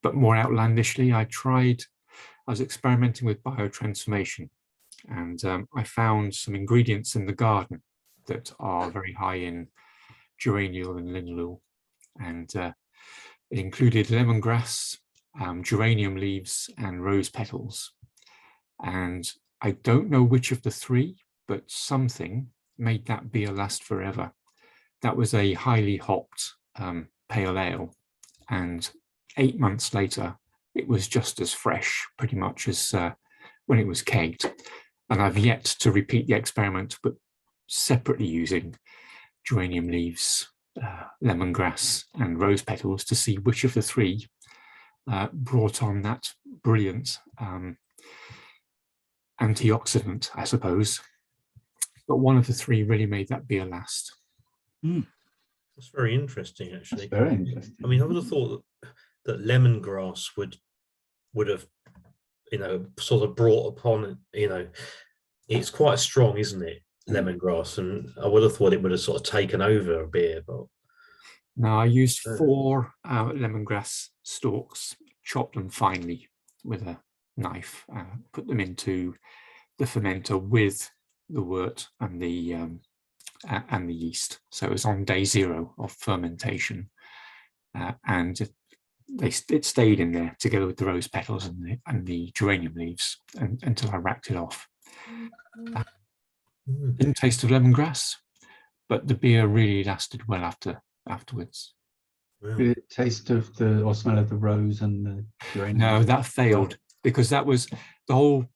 But more outlandishly, I was experimenting with biotransformation, and I found some ingredients in the garden that are very high in geraniol and linalool, and it included lemongrass, geranium leaves and rose petals. And I don't know which of the three, but something made that beer last forever. That was a highly hopped pale ale, and 8 months later it was just as fresh pretty much as when it was kegged. And I've yet to repeat the experiment, but separately using geranium leaves, lemongrass and rose petals to see which of the three brought on that brilliant antioxidant, I suppose. But one of the three really made that beer last. That's very interesting, actually. That's very interesting. I mean, I would have thought that lemongrass would have, sort of brought upon, it's quite strong, isn't it? Lemongrass, and I would have thought it would have sort of taken over a beer, but no, I used 4 lemongrass stalks, chopped them finely with a knife, put them into the fermenter with the wort and the yeast. So it was on day 0 of fermentation, and it stayed in there together with the rose petals and the geranium leaves until I racked it off. Didn't taste of lemongrass, but the beer really lasted well afterwards. Did it taste of or smell of the rose and the geranium? No, that failed, because that was the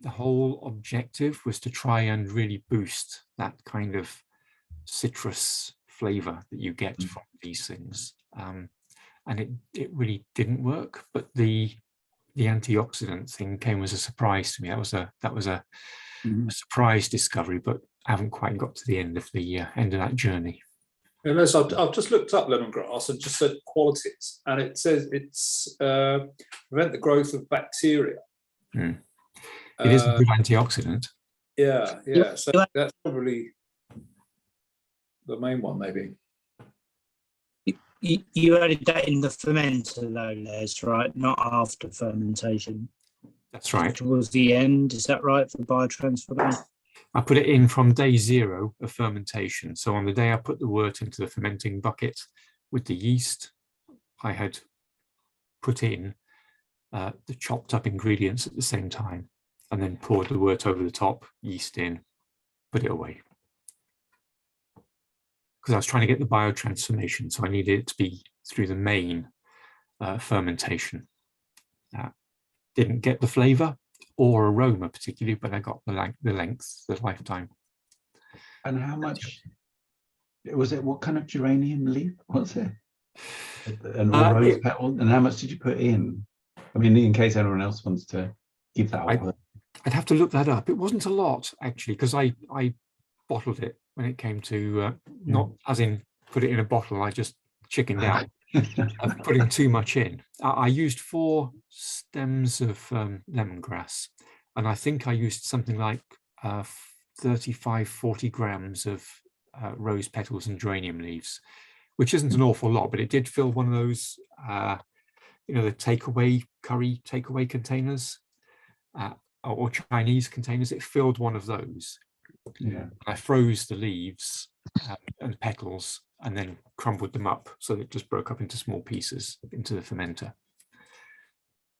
whole objective was to try and really boost that kind of citrus flavor that you get from these things. And it really didn't work, but the antioxidant thing came as a surprise to me. That was a surprise discovery, but I haven't quite got to the end of that journey. And so I've just looked up lemongrass and just said qualities, and it says it's prevent the growth of bacteria, It is a good antioxidant. Yeah, yeah. So that's probably the main one, maybe. You added that in the fermenter though, Les, right? Not after fermentation. That's right. Towards the end, is that right, for biotransformation? I put it in from day 0 of fermentation. So on the day I put the wort into the fermenting bucket with the yeast, I had put in the chopped up ingredients at the same time, and then poured the wort over the top, yeast in, put it away. Because I was trying to get the biotransformation, so I needed it to be through the main fermentation. Didn't get the flavour or aroma particularly, but I got the length, the lifetime. And how much was it? What kind of geranium leaf was it? And rose petal. And how much did you put in? I mean, in case anyone else wants to give that away. I'd have to look that up. It wasn't a lot actually, because I bottled it when it came to not as in put it in a bottle. I just chickened out of putting too much in. I used 4 stems of lemongrass, and I think I used something like 35-40 grams of rose petals and geranium leaves, which isn't an awful lot, but it did fill one of those the takeaway curry takeaway containers or Chinese containers. It filled one of those. Yeah, I froze the leaves and petals and then crumbled them up so that it just broke up into small pieces into the fermenter.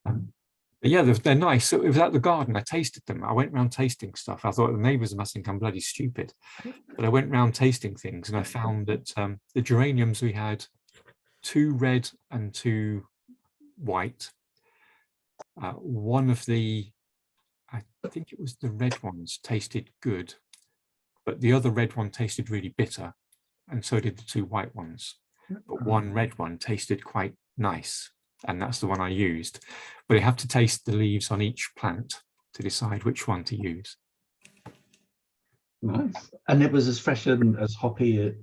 But yeah, they're nice. So it was at the garden. I tasted them. I went around tasting stuff. I thought the neighbours must think I'm bloody stupid, but I went around tasting things, and I found that the geraniums, we had 2 red and 2 white. One of the, I think it was the red ones, tasted good, but the other red one tasted really bitter, and so did the 2 white ones. But one red one tasted quite nice, and that's the one I used. But you have to taste the leaves on each plant to decide which one to use. nice. And it was as fresh and as hoppy at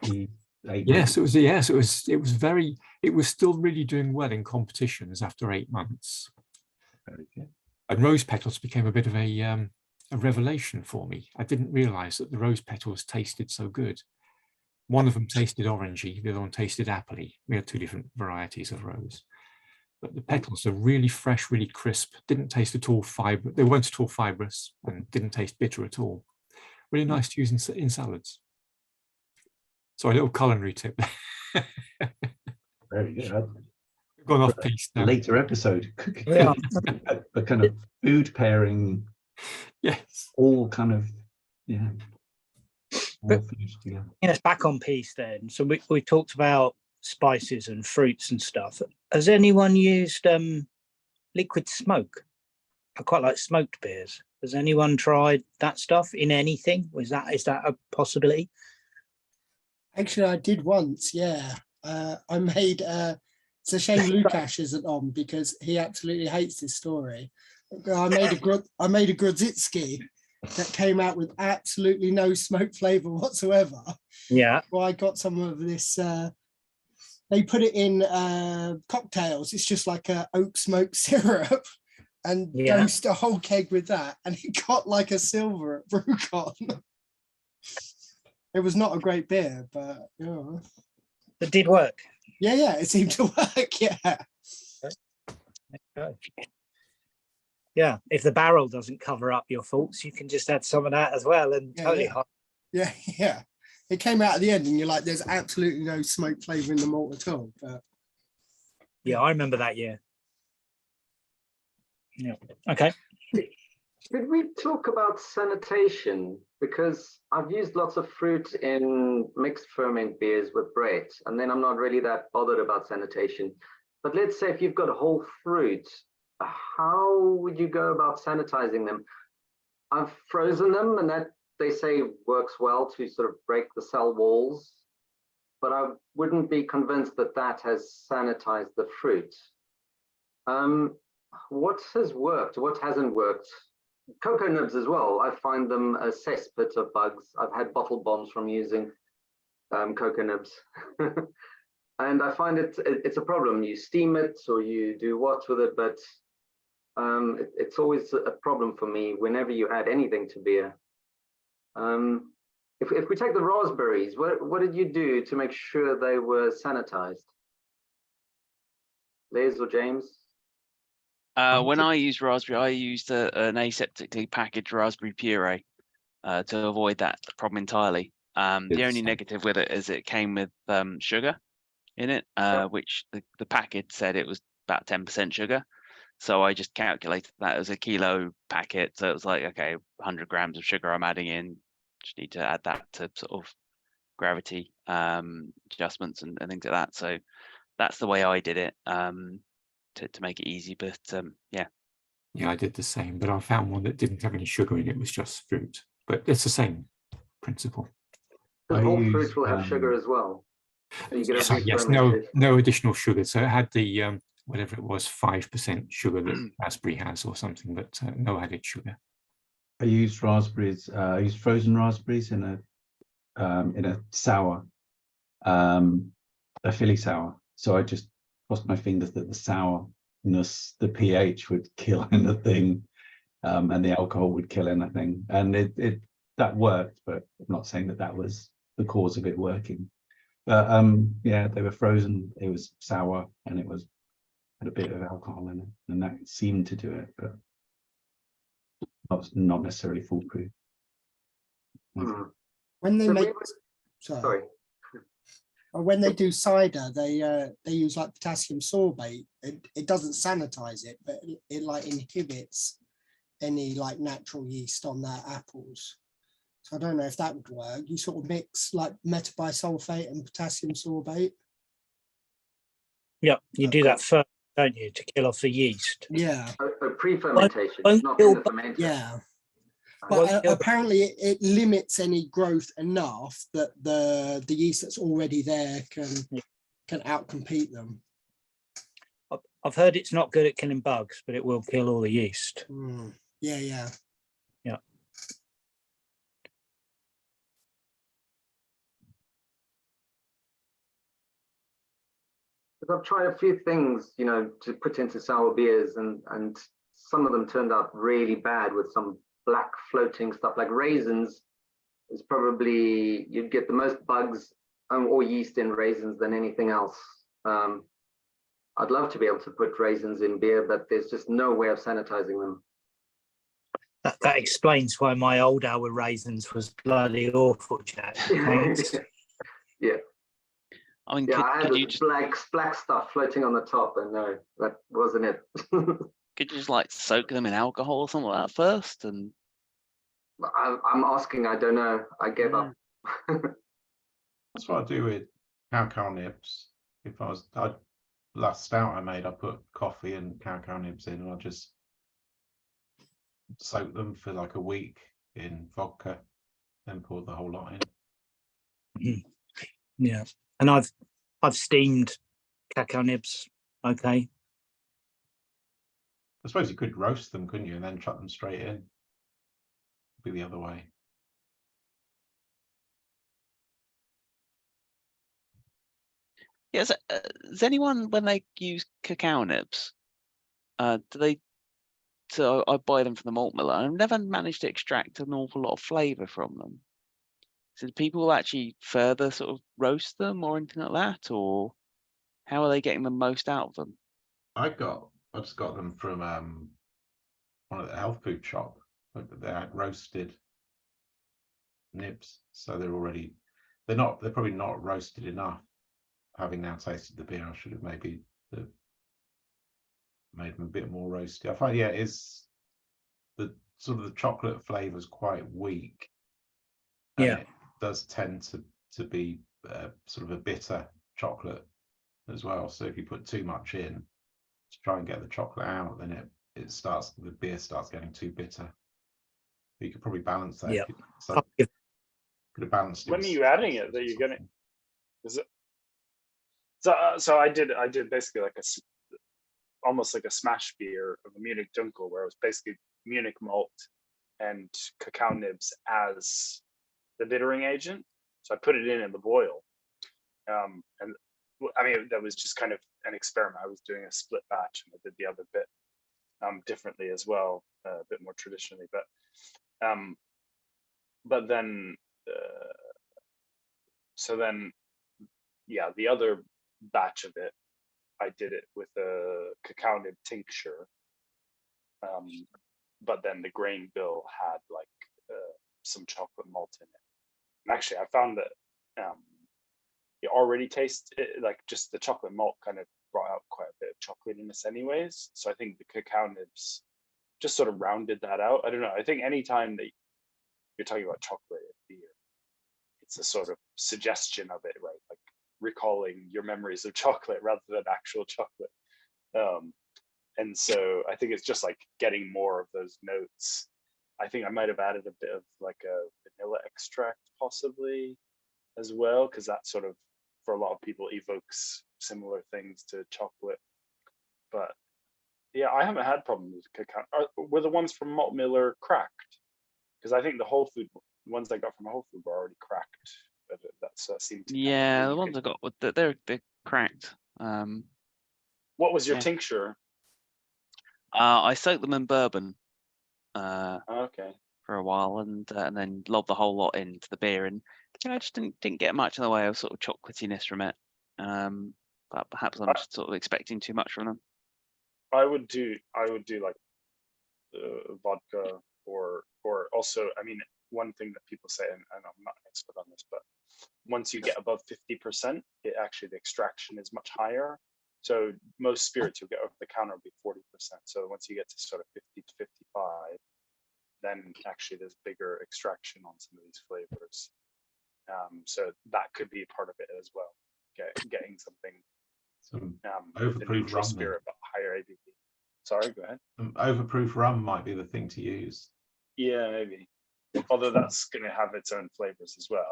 the 8 Yes, it was. Yes, it was. It was very. It was still really doing well in competitions after 8 months. Very good. And rose petals became a bit of a revelation for me. I didn't realise that the rose petals tasted so good. One of them tasted orangey, the other one tasted appley. We had 2 different varieties of rose. But the petals are really fresh, really crisp. Didn't taste at all fibrous. They weren't at all fibrous and didn't taste bitter at all. Really nice to use in salads. So a little culinary tip. Very good. We've gone off piece now. Later episode. Yeah. a kind of food pairing. Yes. All kind of, yeah. But, it's back on piece then. So we talked about spices and fruits and stuff. Has anyone used liquid smoke? I quite like smoked beers. Has anyone tried that stuff in anything? Is that a possibility? Actually, I did once. Yeah, I made. It's a shame Lukasz isn't on because he absolutely hates this story. I made a Grodzicki that came out with absolutely no smoke flavor whatsoever. Yeah. Well, I got some of this. They put it in cocktails. It's just like a oak smoke syrup, and dosed a whole keg with that, and it got like a silver at BrewCon. It was not a great beer, but it did work. Yeah, it seemed to work. Yeah. Okay. Yeah, if the barrel doesn't cover up your faults, you can just add some of that as well, and totally hot. Yeah. It came out at the end, and you're like, "There's absolutely no smoke flavour in the malt at all." But yeah, I remember that year. Yeah. Okay. Could we talk about sanitation? Because I've used lots of fruit in mixed ferment beers with Brett, and then I'm not really that bothered about sanitation. But let's say if you've got a whole fruit, how would you go about sanitizing them? I've frozen them, and that they say works well to sort of break the cell walls, but I wouldn't be convinced that that has sanitized the fruit. What has worked? What hasn't worked? Cocoa nibs as well. I find them a cesspit of bugs. I've had bottle bombs from using cocoa nibs. And I find it's a problem. You steam it or you do what with it, but It's always a problem for me whenever you add anything to beer. If we take the raspberries, what did you do to make sure they were sanitized? Liz or James? When I used raspberry, I used an aseptically packaged raspberry puree to avoid that problem entirely. The only negative with it is it came with sugar in it, which the packet said it was about 10% sugar. So I just calculated that as a kilo packet. So it was like, okay, 100 grams of sugar I'm adding in. Just need to add that to sort of gravity adjustments and things like that. So that's the way I did it to make it easy. But yeah. Yeah, I did the same, but I found one that didn't have any sugar in it. It was just fruit, but it's the same principle. Because whole fruit will have sugar as well. So you get a yes, no additional sugar. So it had the whatever it was, 5% sugar that raspberry has or something, but no added sugar. I used raspberries. I used frozen raspberries in a sour, a Philly sour. So I just crossed my fingers that the sourness, the pH would kill anything, and the alcohol would kill anything. And that worked, but I'm not saying that was the cause of it working. But yeah, they were frozen. It was sour, and it had a bit of alcohol in it, and that seemed to do it, but not necessarily foolproof. When they make or when they do cider, they use like potassium sorbate. It doesn't sanitize it, but it like inhibits any like natural yeast on their apples. So I don't know if that would work. You sort of mix like metabisulfate and potassium sorbate. Yeah, you do that first, don't you, to kill off the yeast? Yeah. Pre-fermentation, not in the fermenter. Yeah. But apparently it limits any growth enough that the yeast that's already there can outcompete them. I've heard it's not good at killing bugs, but it will kill all the yeast. Yeah, yeah. Yeah. I've tried a few things, to put into sour beers, and some of them turned out really bad with some black floating stuff. Like raisins is probably, you'd get the most bugs or yeast in raisins than anything else. I'd love to be able to put raisins in beer, but there's just no way of sanitizing them. That explains why my old hour raisins was bloody awful, Jack. Yeah. I mean, I had this black stuff floating on the top, and no, that wasn't it. Could you just like soak them in alcohol or something like that first? And I'm asking, I don't know. I gave up. That's what I do with cow nibs. If last stout I made, I put coffee and cow nibs in, and I just soak them for like a week in vodka, then pour the whole lot in. Yeah, and I've steamed cacao nibs. Okay. I suppose you could roast them, couldn't you, and then chuck them straight in. Be the other way. Yes. Does anyone, when they use cacao nibs, do they? So I buy them from the malt miller. I've never managed to extract an awful lot of flavour from them. So do people actually further sort of roast them or anything like that, or how are they getting the most out of them? I just got them from one of the health food shop. They had roasted nibs, so they're probably not roasted enough. Having now tasted the beer, I should have maybe made them a bit more roasty. I find, it's the sort of the chocolate flavour is quite weak. Yeah, it does tend to be sort of a bitter chocolate as well. So if you put too much in to try and get the chocolate out, then the beer starts getting too bitter. You could probably balance that. Yeah. Could have balanced it. When are you adding it? That you're getting? Is it? So I did basically like almost like a smash beer of a Munich Dunkel, where it was basically Munich malt and cacao nibs as the bittering agent. So I put it in the boil, and I mean that was just kind of an experiment. I was doing a split batch, and I did the other bit differently as well, a bit more traditionally. But then, so then, yeah, the other batch of it, I did it with a cacao nib tincture. But then the grain bill had like some chocolate malt in it. And actually, I found that it already tastes like just the chocolate malt kind of brought out quite a bit of chocolatiness anyways. So I think the cacao nibs just sort of rounded that out. I don't know. I think anytime that you're talking about chocolate beer, it's a sort of suggestion of it, right? Like recalling your memories of chocolate rather than actual chocolate. And so I think it's just like getting more of those notes. I think I might have added a bit of like a vanilla extract possibly as well, because that sort of, for a lot of people, evokes similar things to chocolate. But yeah, I haven't had problems with cacao. Were the ones from Malt Miller cracked? Because I think the Whole Food ones I got from Whole Food were already cracked. But that seemed to Yeah, the ones I got, they're cracked. What was your tincture? I soaked them in bourbon. Okay. For a while, and then lobbed the whole lot into the beer, and I just didn't get much in the way of sort of chocolatiness from it. But perhaps I'm just sort of expecting too much from them. I would do like vodka or also, I mean, one thing that people say, and I'm not an expert on this, but once you get above 50%, it actually, the extraction is much higher. So most spirits you'll get over the counter will be 40%. So once you get to sort of 50 to 55, then actually there's bigger extraction on some of these flavors. So that could be part of it as well. Getting something overproof rum spirit, but higher ABV. Sorry, go ahead. Overproof rum might be the thing to use. Yeah, maybe. Although that's going to have its own flavors as well.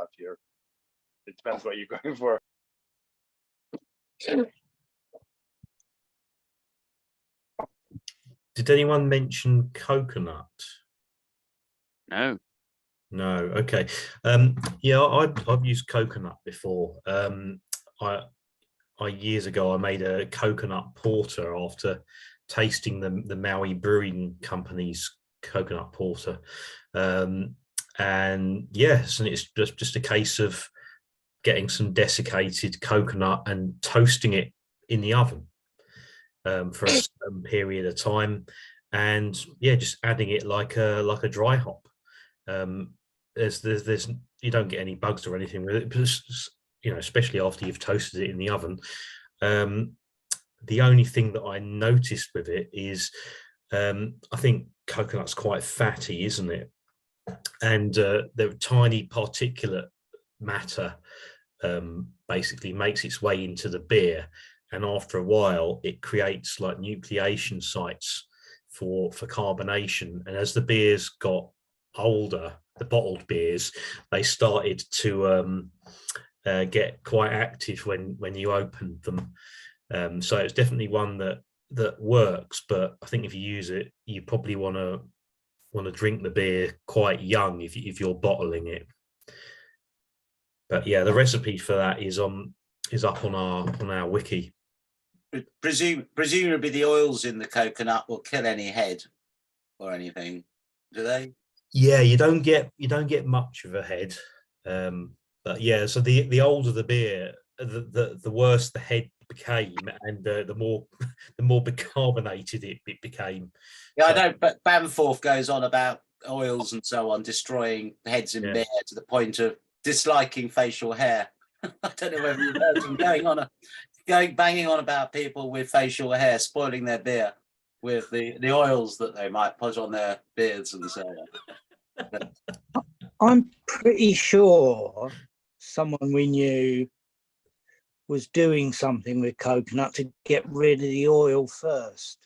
It depends what you're going for. Did anyone mention coconut? No. No. Okay. Yeah, I've used coconut before. I years ago I made a coconut porter after tasting the Maui Brewing Company's coconut porter, and yes, and it's just a case of getting some desiccated coconut and toasting it in the oven for a certain period of time, and yeah, just adding it like a dry hop. There's you don't get any bugs or anything with it, because, you know, especially after you've toasted it in the oven. The only thing that I noticed with it is I think coconut's quite fatty, isn't it? And the tiny particulate matter basically makes its way into the beer, and after a while it creates like nucleation sites for carbonation. And as the beers got older, the bottled beers, they started to get quite active when you opened them. So it's definitely one that works, but I think if you use it, you probably want to drink the beer quite young if you're bottling it. But yeah, the recipe for that is up on our wiki. Presumably the oils in the coconut will kill any head or anything, do they? Yeah, you don't get much of a head, but yeah. So the older the beer, the worse the head became, and the more bicarbonated it became. Yeah, I know, but Bamforth goes on about oils and so on destroying heads in beer to the point of disliking facial hair. I don't know whether you've heard him banging on about people with facial hair spoiling their beer with the oils that they might put on their beards and so on. I'm pretty sure someone we knew was doing something with coconut to get rid of the oil first.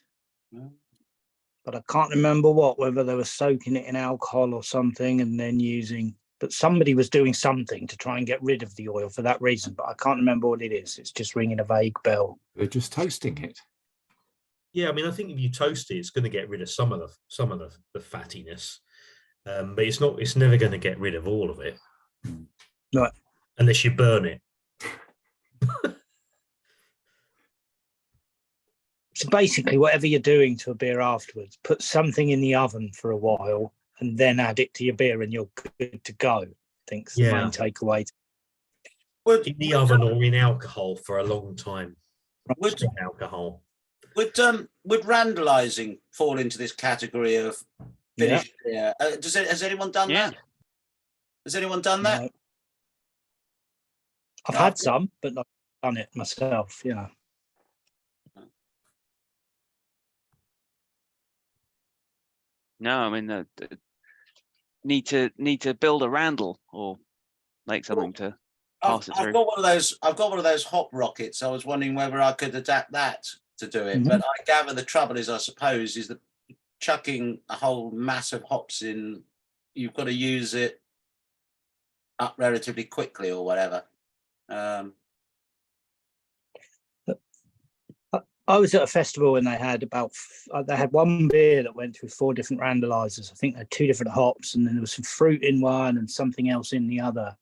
But I can't remember whether they were soaking it in alcohol or something and then using, but somebody was doing something to try and get rid of the oil for that reason, but I can't remember what it is. It's just ringing a vague bell. They're just toasting it. Yeah, I mean, I think if you toast it, it's going to get rid of some of the fattiness, but it's never going to get rid of all of it. Right. Unless you burn it. So basically, whatever you're doing to a beer afterwards, put something in the oven for a while and then add it to your beer and you're good to go. I think it's the main takeaway. In the oven or in alcohol for a long time. Would alcohol. Would randalizing fall into this category of finished beer? Has anyone done that? Has anyone done that? No. I've had some, but not done it myself. Yeah. No, I mean, need to build a Randall or make something to pass it through. I've got one of those hop rockets. I was wondering whether I could adapt that to do it. But I gather the trouble is, I suppose, is that chucking a whole mass of hops in, you've got to use it up relatively quickly or whatever. I was at a festival and they had one beer that went through 4 different randalizers. I think they had 2 different hops, and then there was some fruit in one and something else in the other.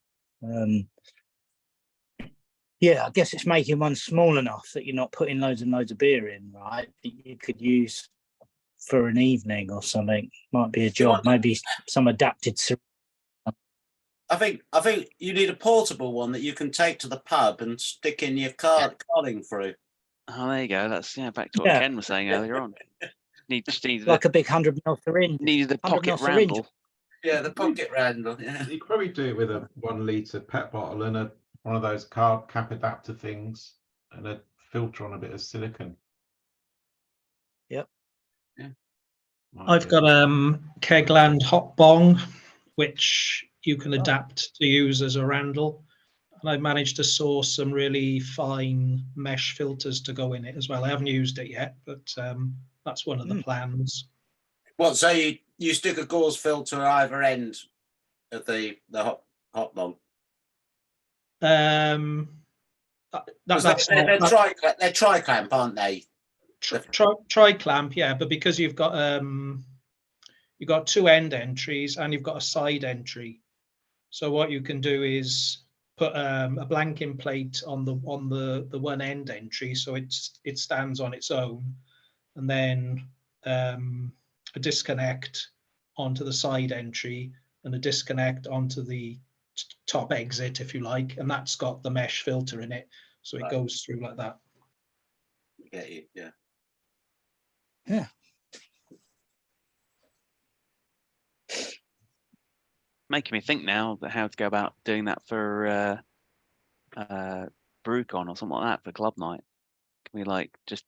Yeah, I guess it's making one small enough that you're not putting loads and loads of beer in, right? That you could use for an evening or something. Might be a job. Maybe some adapted. I think you need a portable one that you can take to the pub and stick in your carding through. Oh, there you go. That's back to what Ken was saying earlier on. Just needed like a big 100ml syringe. Needed a pocket Randall. Yeah, the pocket Randall. Yeah, you could probably do it with a 1 litre pet bottle and one of those carb cap adapter things and a filter on a bit of silicone. Yep. Yeah. I've got Kegland hot bong, which you can adapt to use as a Randall. And I've managed to source some really fine mesh filters to go in it as well. I haven't used it yet, but that's one of the plans. What? So you stick a gauze filter at either end of the hot bong? They're tri-clamp, aren't they? Tri-clamp, yeah. But because you've got 2 end entries and you've got a side entry, so what you can do is put a blanking plate on the one end entry, so it stands on its own, and then a disconnect onto the side entry and a disconnect onto the top exit, if you like, and that's got the mesh filter in it, so it goes through like that. Yeah. Making me think now that how to go about doing that for BrewCon or something like that for club night. Can we like just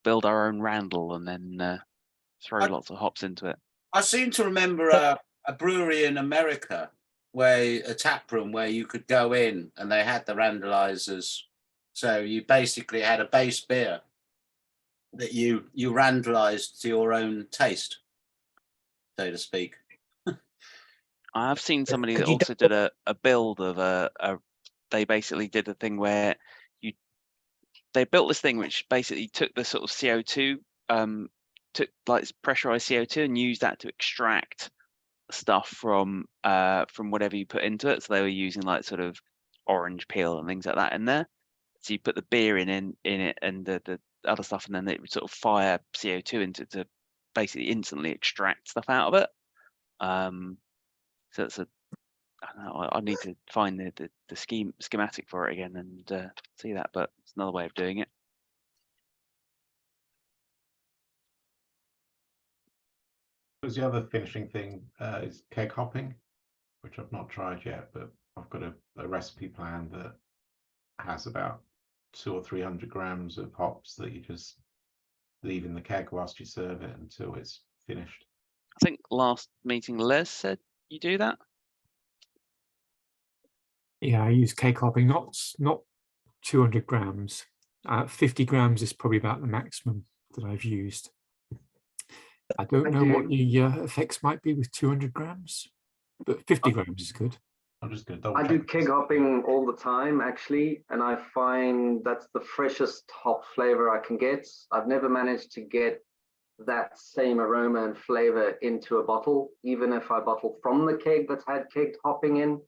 build our own Randall and then throw lots of hops into it? I seem to remember a brewery in America a tap room where you could go in and they had the Randalizers. So you basically had a base beer that you Randalized to your own taste, so to speak. I've seen somebody that also did a build of they basically did a thing where they built this thing which basically took the sort of CO2, took like pressurized CO2 and used that to extract stuff from whatever you put into it. So they were using like sort of orange peel and things like that in there. So you put the beer in it and the other stuff, and then it would sort of fire CO2 into it to basically instantly extract stuff out of it. So it's I don't know, I need to find the schematic for it again and see that, but it's another way of doing it. The other finishing thing is keg hopping, which I've not tried yet, but I've got a recipe plan that has about 200 or 300 grams of hops that you just leave in the keg whilst you serve it until it's finished. I think last meeting Les said you do that. Yeah, I use keg hopping, not 200 grams. 50 grams is probably about the maximum that I've used. I don't know what the effects might be with 200 grams, but 50 grams is good. I'm just going to I do keg hopping all the time, actually, and I find that's the freshest hop flavor I can get. I've never managed to get that same aroma and flavor into a bottle, even if I bottle from the keg that's had kegged hopping in.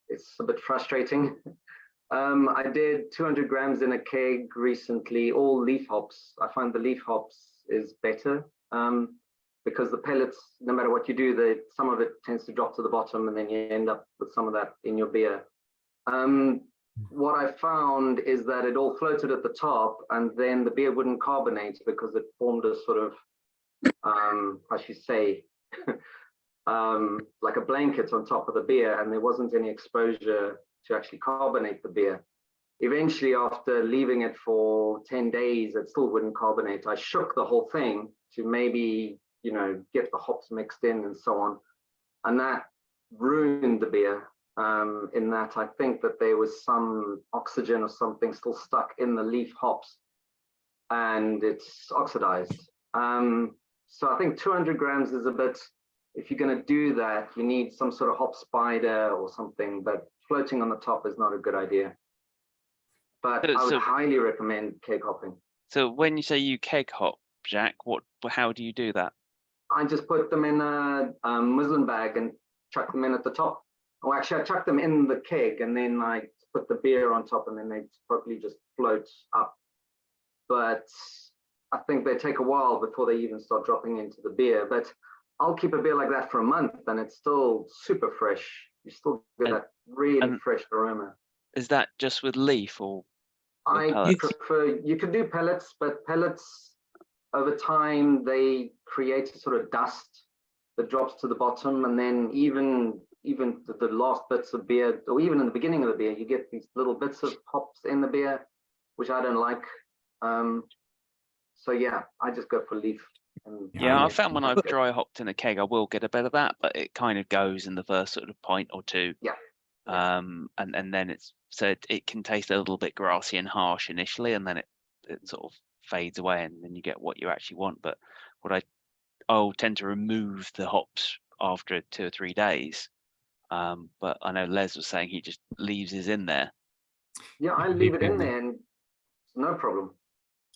It's a bit frustrating. I did 200 grams in a keg recently, all leaf hops. I find the leaf hops is better because the pellets, no matter what you do, some of it tends to drop to the bottom and then you end up with some of that in your beer. What I found is that it all floated at the top and then the beer wouldn't carbonate because it formed a sort of, I should say, like a blanket on top of the beer, and there wasn't any exposure to actually carbonate the beer. Eventually, after leaving it for 10 days, it still wouldn't carbonate. I shook the whole thing to maybe, get the hops mixed in and so on. And that ruined the beer in that I think that there was some oxygen or something still stuck in the leaf hops and it's oxidized. So I think 200 grams is a bit, if you're going to do that, you need some sort of hop spider or something, but floating on the top is not a good idea. But I would highly recommend keg hopping. So when you say you keg hop, Jack, how do you do that? I just put them in a muslin bag and chuck them in at the top. Or actually, I chuck them in the keg and then I put the beer on top and then they probably just float up. But I think they take a while before they even start dropping into the beer. But I'll keep a beer like that for a month and it's still super fresh. You still get that really fresh aroma. Is that just with leaf or with I prefer, you can do pellets, but pellets over time, they create a sort of dust that drops to the bottom. And then even the last bits of beer, or even in the beginning of the beer, you get these little bits of hops in the beer, which I don't like. So yeah, I just go for leaf. Yeah, I found when I've dry hopped in a keg, I will get a bit of that, but it kind of goes in the first sort of pint or two. Yeah. And then it can taste a little bit grassy and harsh initially, and then it sort of fades away, and then you get what you actually want. But I'll tend to remove the hops after 2 or 3 days. But I know Les was saying he just leaves his in there. Yeah, I leave it in there and no problem.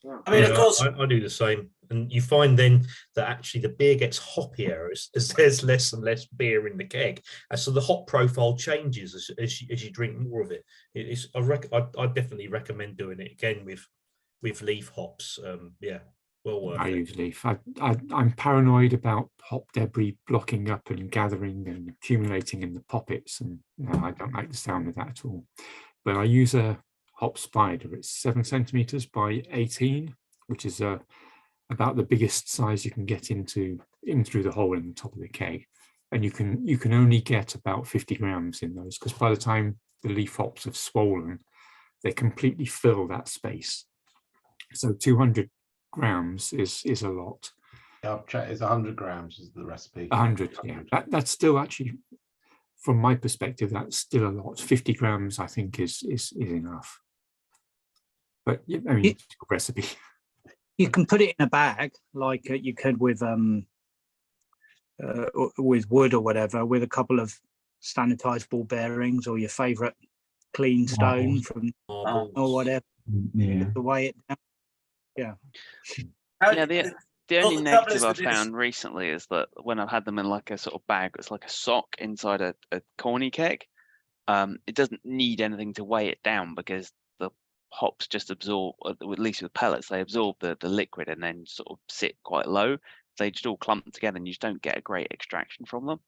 Yeah. I mean, of course, I do the same, and you find then that actually the beer gets hoppier as there's less and less beer in the keg, and so the hop profile changes as you drink more of it. I definitely recommend doing it again with leaf hops. Yeah, well worth it. I use leaf. I'm paranoid about hop debris blocking up and gathering and accumulating in the poppets, and I don't like the sound of that at all. But I use a hop spider. It's 7 centimeters by 18, which is about the biggest size you can get in through the hole in the top of the keg. And you can only get about 50 grams in those, because by the time the leaf hops have swollen, they completely fill that space. So 200 grams is a lot. Yeah, it's 100 grams is the recipe. 100, yeah. That's still actually, from my perspective, that's still a lot. 50 grams, I think, is enough. But I mean, it's a recipe. You can put it in a bag like you could with wood or whatever, with a couple of sanitized ball bearings or your favorite clean stone from or whatever. Yeah. To weigh it down. Yeah. Yeah, the only negative I've found recently is that when I've had them in like a sort of bag, it's like a sock inside a corny keg. It doesn't need anything to weigh it down because the hops just absorb, at least with pellets, they absorb the liquid and then sort of sit quite low. They just all clump together and you just don't get a great extraction from them.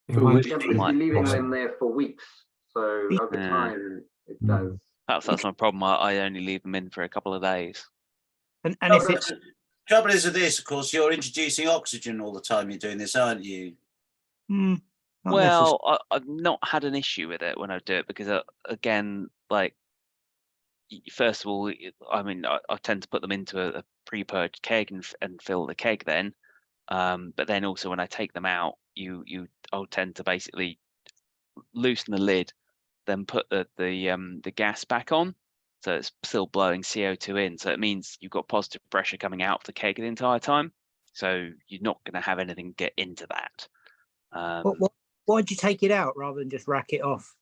You're leaving them there for weeks, so over time it does. That's my problem. I only leave them in for a couple of days. And if it's trouble is with this, of course, you're introducing oxygen all the time you're doing this, aren't you? Well, I've not had an issue with it when I do it because, again, like, first of all, I mean, I tend to put them into a pre-purged keg and fill the keg then. But then also when I take them out, I'll tend to basically loosen the lid, then put the gas back on, so it's still blowing CO2 in. So it means you've got positive pressure coming out of the keg the entire time. So you're not going to have anything get into that. Why'd you take it out rather than just rack it off?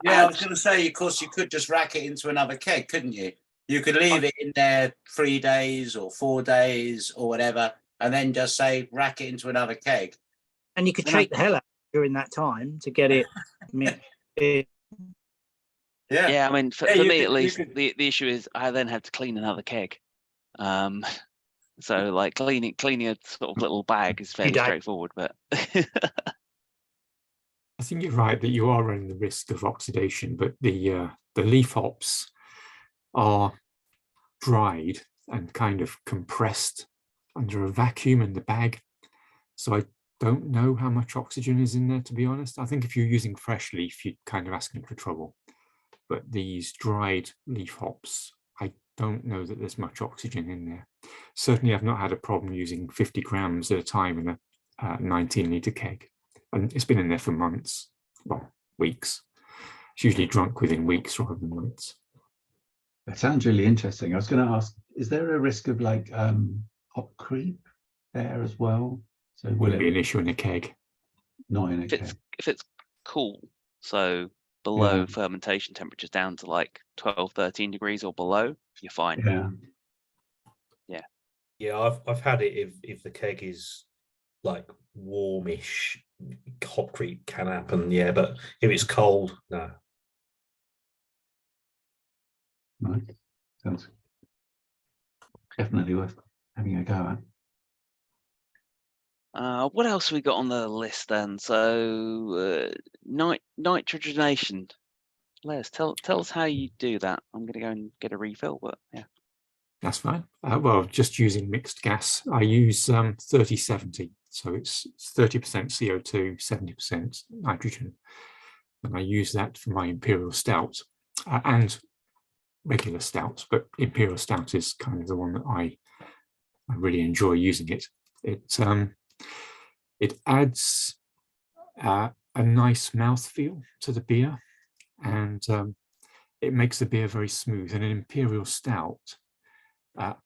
Yeah, I was going to say, of course, you could just rack it into another keg, couldn't you? You could leave it in there 3 days or 4 days or whatever, and then just say rack it into another keg. And you could shake the hell out during that time to get it Yeah, I mean, for Yeah, you me could- at you least, could- the issue is I then had to clean another keg. So like cleaning a sort of little bag is fairly don't. straightforward, but I think you're right that you are running the risk of oxidation, but the leaf hops are dried and kind of compressed under a vacuum in the bag. So I don't know how much oxygen is in there, to be honest. I think if you're using fresh leaf, you're kind of asking for trouble. But these dried leaf hops, I don't know that there's much oxygen in there. Certainly, I've not had a problem using 50 grams at a time in a 19-litre keg. And it's been in there for months, well, weeks. It's usually drunk within weeks rather than months. That sounds really interesting. I was going to ask, is there a risk of like hop creep there as well? So will Wouldn't it be an issue in a keg. Not in a if keg. it's cool, so below Yeah. fermentation temperatures down to like 12, 13 degrees or below, you're fine. Yeah. Yeah, I've had it if the keg is like warmish, hop creep can happen. Yeah, but if it's cold, no. Right. Sounds definitely worth having a go at. What else we got on the list then? So nitrogenation. Les, tell us how you do that. I'm going to go and get a refill, but yeah. That's fine. Well, just using mixed gas, I use 30-70. So it's 30% CO2, 70% nitrogen. And I use that for my imperial stout and regular stouts, but imperial stout is kind of the one that I really enjoy using it. It adds a nice mouthfeel to the beer, and it makes the beer very smooth. And an imperial stout,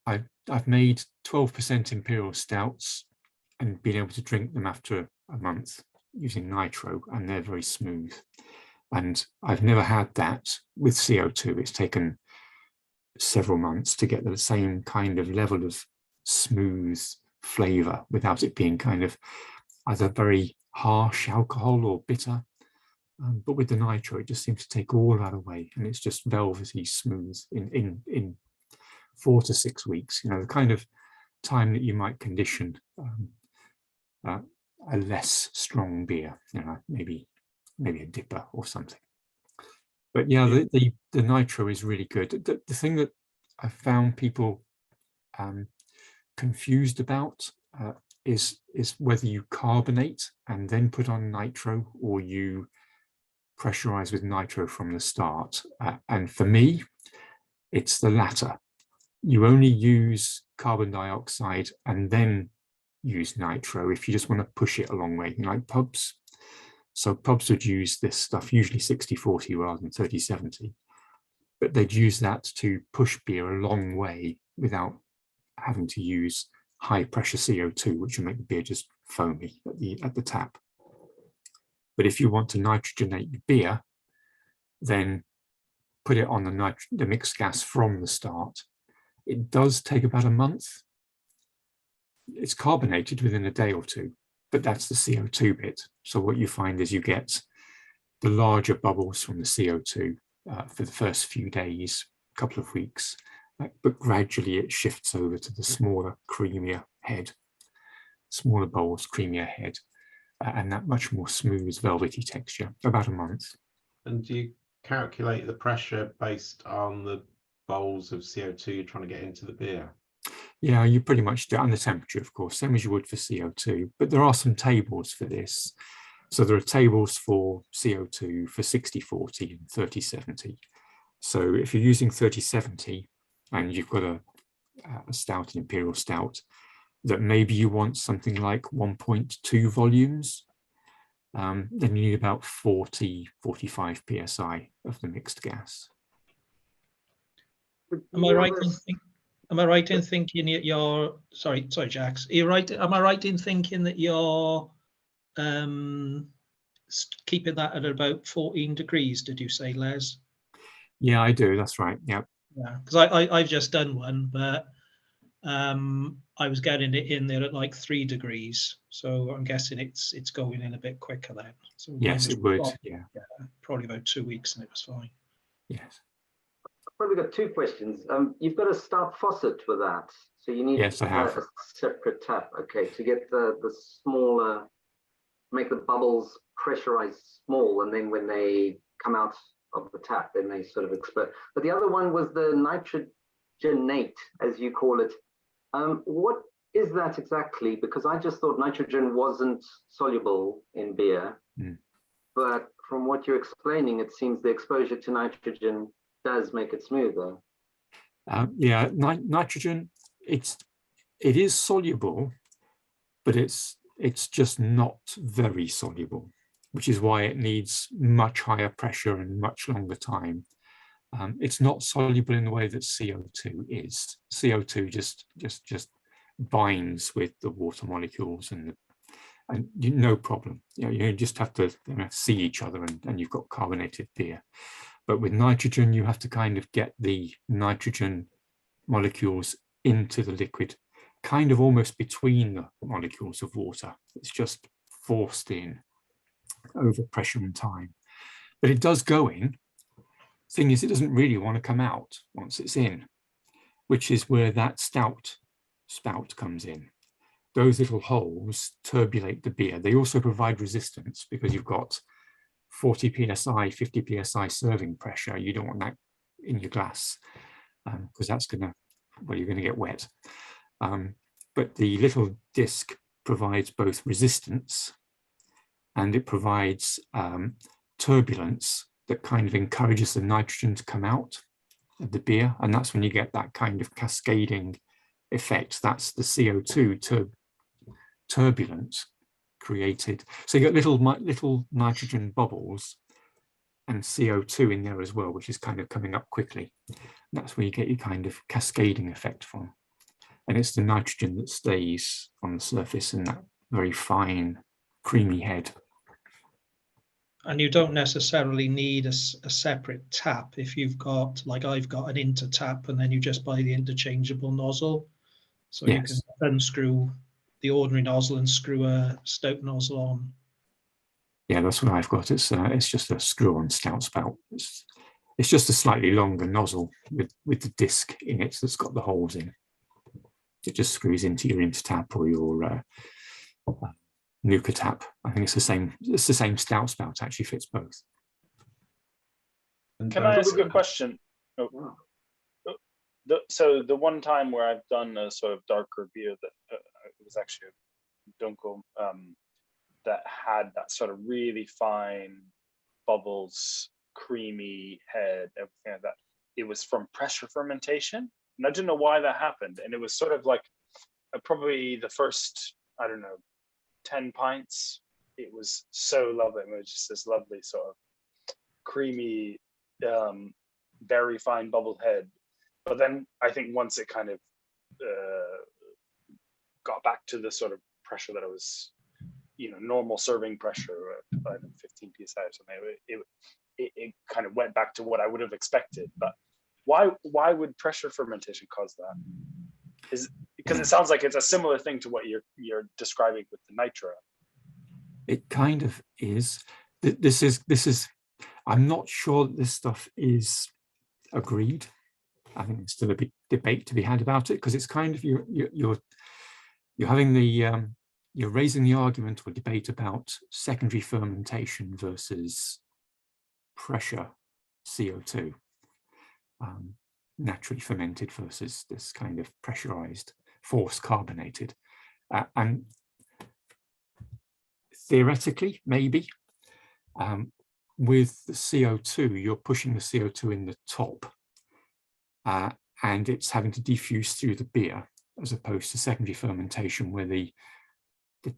I've made 12% imperial stouts and been able to drink them after a month using nitro, and they're very smooth. And I've never had that with CO2. It's taken several months to get the same kind of level of smooth flavor without it being kind of either very harsh alcohol or bitter. But with the nitro, it just seems to take all that away, and it's just velvety smooth in 4 to 6 weeks. You know, the kind of time that you might condition a less strong beer. You know, maybe a dipper or something. But yeah, the nitro is really good. The thing that I found people confused about is whether you carbonate and then put on nitro, or you pressurize with nitro from the start. And for me, it's the latter. You only use carbon dioxide and then use nitro if you just want to push it a long way, like pubs. So pubs would use this stuff, usually 60-40 rather than 30-70, but they'd use that to push beer a long way without having to use high pressure CO2, which will make the beer just foamy at the tap. But if you want to nitrogenate your beer, then put it on the mixed gas from the start. It does take about a month. It's carbonated within a day or two, but that's the CO2 bit. So what you find is you get the larger bubbles from the CO2 for the first few days, couple of weeks, but gradually it shifts over to the smaller, creamier head, smaller bowls, creamier head, and that much more smooth, velvety texture, about a month. And do you calculate the pressure based on the bowls of CO2 you're trying to get into the beer? Yeah, you pretty much do, and the temperature, of course, same as you would for CO2, but there are some tables for this. So there are tables for CO2 for 60-40 and 30-70. So if you're using 30-70 and you've got a stout, an imperial stout, that maybe you want something like 1.2 volumes, then you need about 40-45 psi of the mixed gas. Am I right in thinking that you're sorry, Jax? Are you right? Am I right in thinking that you're keeping that at about 14 degrees? Did you say, Les? Yeah, I do. That's right. Yeah. Yeah, because I've just done one, but I was getting it in there at like 3 degrees, so I'm guessing it's going in a bit quicker then. So mine Yes, was it would. probably, Yeah. probably about 2 weeks, and it was fine. Yes. I've probably got 2 questions. You've got a stout faucet with that, so you need Yes, I have. a separate tap. Okay, to get the smaller, make the bubbles pressurized small, and then when they come out of the tap, then they sort of explode. But the other one was the nitrogenate, as you call it. What is that exactly? Because I just thought nitrogen wasn't soluble in beer, but from what you're explaining, it seems the exposure to nitrogen does make it smoother. Yeah, nitrogen, it is soluble, but it's just not very soluble, which is why it needs much higher pressure and much longer time. It's not soluble in the way that CO2 is. CO2 just binds with the water molecules and no problem. You just have to see each other and you've got carbonated beer. But with nitrogen, you have to kind of get the nitrogen molecules into the liquid, kind of almost between the molecules of water. It's just forced in over pressure and time. But it does go in. Thing is, it doesn't really want to come out once it's in, which is where that stout spout comes in. Those little holes turbulate the beer. They also provide resistance because you've got 40 psi, 50 psi serving pressure. You don't want that in your glass because that's going to, well, you're going to get wet. But the little disc provides both resistance and it provides turbulence that kind of encourages the nitrogen to come out of the beer. And that's when you get that kind of cascading effect. That's the CO2 turbulence created. So you get little nitrogen bubbles and CO2 in there as well, which is kind of coming up quickly. That's where you get your kind of cascading effect from. And it's the nitrogen that stays on the surface in that very fine, creamy head. And you don't necessarily need a separate tap if you've got, like I've got an inter tap, and then you just buy the interchangeable nozzle. So you can unscrew the ordinary nozzle and screw a stout nozzle on. Yeah, that's what I've got. It's just a screw-on stout spout. It's just a slightly longer nozzle with the disc in it that's got the holes in. It just screws into your intertap or your Nuka tap. I think it's the same. It's the same stout spout. Actually fits both. Can I ask a question? Oh. So the one time where I've done a sort of darker beer that it was actually a Dunkel that had that sort of really fine bubbles, creamy head, everything like that. It was from pressure fermentation, and I didn't know why that happened. And it was sort of like probably the first, I don't know, 10 pints. It was so lovely. It was just this lovely sort of creamy, very fine bubbled head. But then I think once it kind of got back to the sort of pressure that it was, normal serving pressure, 15 psi or something, it kind of went back to what I would have expected. But why would pressure fermentation cause that? Because it sounds like it's a similar thing to what you're describing with the nitro. It kind of is. This is. I'm not sure that this stuff is agreed. I think there's still a big debate to be had about it because it's kind of you're having the you're raising the argument or debate about secondary fermentation versus pressure CO2, naturally fermented versus this kind of pressurized, forced carbonated, and theoretically maybe with the CO2 you're pushing the CO2 in the top. And it's having to diffuse through the beer, as opposed to secondary fermentation, where the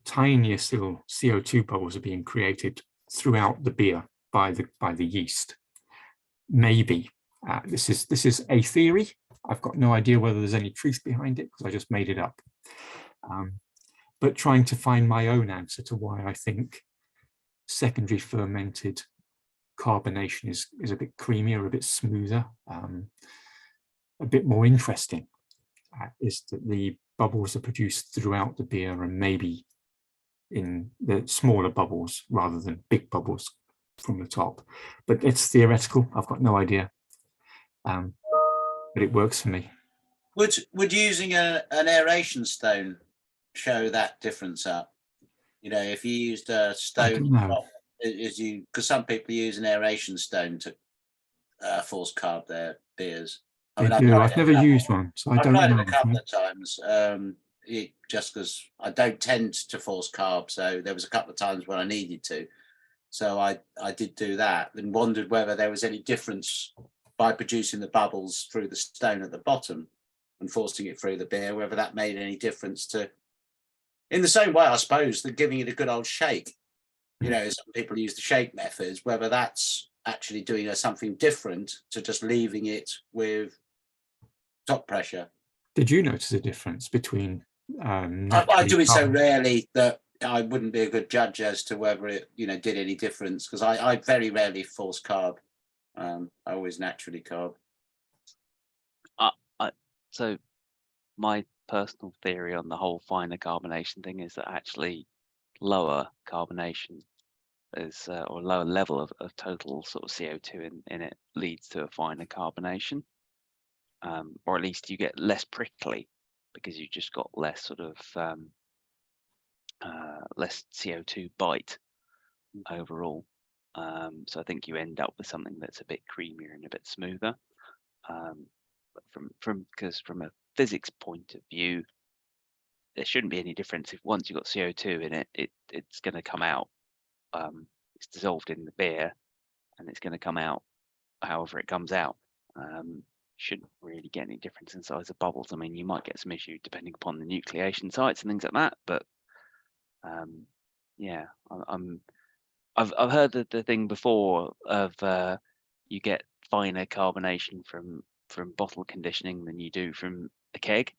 tiniest little CO2 bubbles are being created throughout the beer by the yeast. Maybe this is a theory. I've got no idea whether there's any truth behind it because I just made it up. But trying to find my own answer to why I think secondary fermented carbonation is a bit creamier, a bit smoother. A bit more interesting. at is that the bubbles are produced throughout the beer and maybe in the smaller bubbles rather than big bubbles from the top. But it's theoretical. I've got no idea. But it works for me. Would using an aeration stone show that difference up? You know, if you used a stone, because some people use an aeration stone to force carb their beers. I've never used one, so I don't know. I've tried it a couple of times, just because I don't tend to force carb. So there was a couple of times when I needed to. So I did do that and wondered whether there was any difference by producing the bubbles through the stone at the bottom and forcing it through the beer, whether that made any difference to, in the same way, I suppose, that giving it a good old shake. You know, some people use the shake methods, whether that's actually doing something different to just leaving it with top pressure. Did you notice a difference between? I do it so rarely that I wouldn't be a good judge as to whether it, did any difference, because I very rarely force carb. I always naturally carb. So my personal theory on the whole finer carbonation thing is that actually lower carbonation is or lower level of total sort of CO2 in it leads to a finer carbonation, or at least you get less prickly because you just got less sort of less CO2 bite overall. So I think you end up with something that's a bit creamier and a bit smoother. Because from a physics point of view, there shouldn't be any difference if once you've got CO2 in it, it's going to come out. It's dissolved in the beer, and it's going to come out however it comes out. Shouldn't really get any difference in size of bubbles. I mean, you might get some issue depending upon the nucleation sites and things like that, but yeah, I've heard the thing before of you get finer carbonation from bottle conditioning than you do from a keg,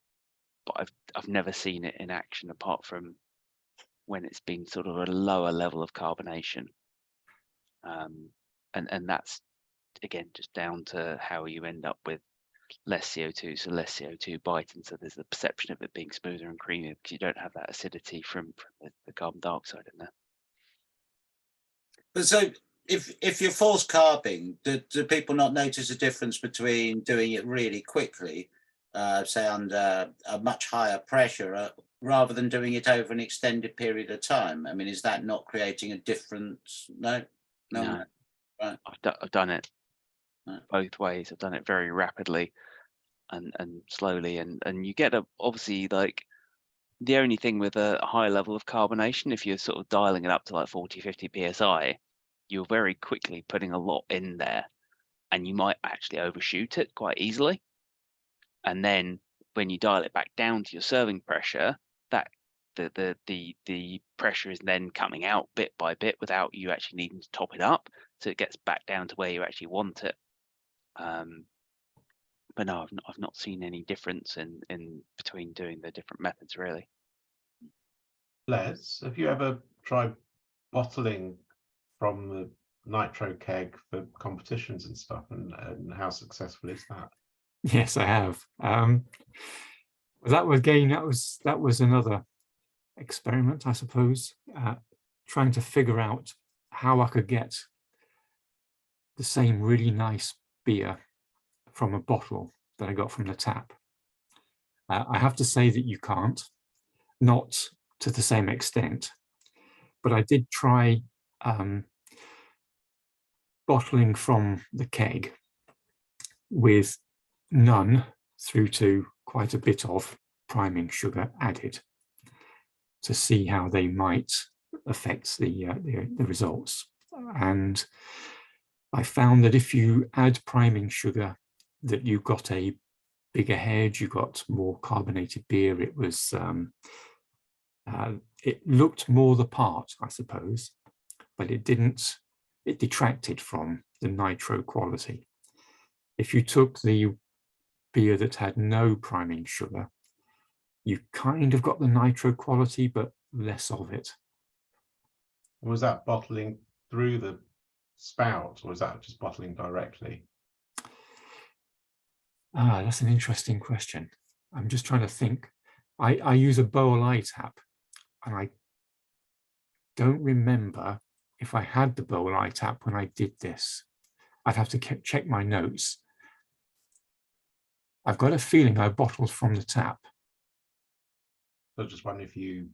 but I've never seen it in action apart from when it's been sort of a lower level of carbonation, and that's again just down to how you end up with less CO2, so less CO2 bite, and so there's the perception of it being smoother and creamier because you don't have that acidity from the carbon dioxide in there. But so if you're force carbing, do people not notice a difference between doing it really quickly, say under a much higher pressure, rather than doing it over an extended period of time? I mean, is that not creating a difference? No. Right. I've done it both ways. I've done it very rapidly and slowly, and you get obviously like the only thing with a high level of carbonation, if you're sort of dialing it up to like 40-50 psi, you're very quickly putting a lot in there, and you might actually overshoot it quite easily. And then when you dial it back down to your serving pressure, that the pressure is then coming out bit by bit without you actually needing to top it up, so it gets back down to where you actually want it. But no, I've not seen any difference in between doing the different methods really. Les, have you ever tried bottling from the nitro keg for competitions and stuff, and how successful is that? Yes, I have. That was another experiment, I suppose, trying to figure out how I could get the same really nice beer from a bottle that I got from the tap. I have to say that you can't, not to the same extent, but I did try bottling from the keg with none through to quite a bit of priming sugar added to see how they might affect the results. And I found that if you add priming sugar, that you got a bigger head, you got more carbonated beer. It was it looked more the part, I suppose, but it detracted from the nitro quality. If you took the beer that had no priming sugar, you kind of got the nitro quality, but less of it. Was that bottling through the spout, or was that just bottling directly? That's an interesting question. I'm just trying to think. I use a Bowl tap, and I don't remember if I had the Bowl tap when I did this. I'd have to check my notes. I've got a feeling I bottled from the tap. So just wondering if you,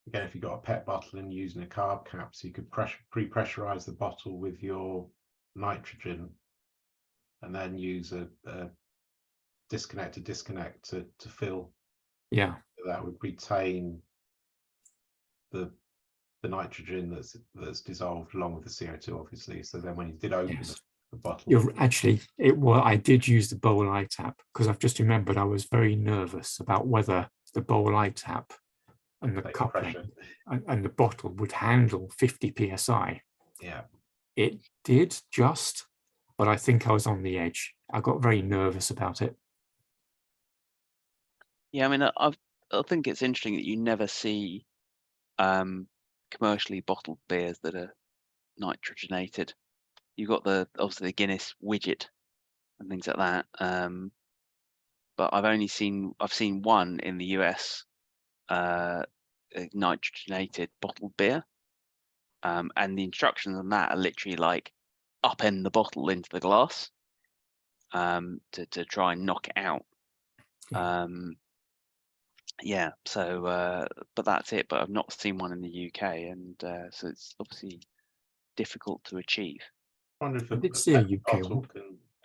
again, if you got a PET bottle and using a carb cap, so you could pre-pressurize the bottle with your nitrogen, and then use a disconnect to fill. Yeah, that would retain the nitrogen that's dissolved along with the CO2, obviously. So then when you did open the bottle, you're actually I did use the Bowl tap, because I've just remembered I was very nervous about whether the Bowl tap and the coupling and the bottle would handle 50 psi. Yeah, it did just, but I think I was on the edge. I got very nervous about it. Yeah, I mean, I think it's interesting that you never see commercially bottled beers that are nitrogenated. You've got obviously the Guinness widget and things like that. But I've seen one in the US nitrogenated bottled beer. And the instructions on that are literally like upend the bottle into the glass to try and knock it out. Yeah, so but that's it. But I've not seen one in the UK, and so it's obviously difficult to achieve. I wonder if I did see a UK one.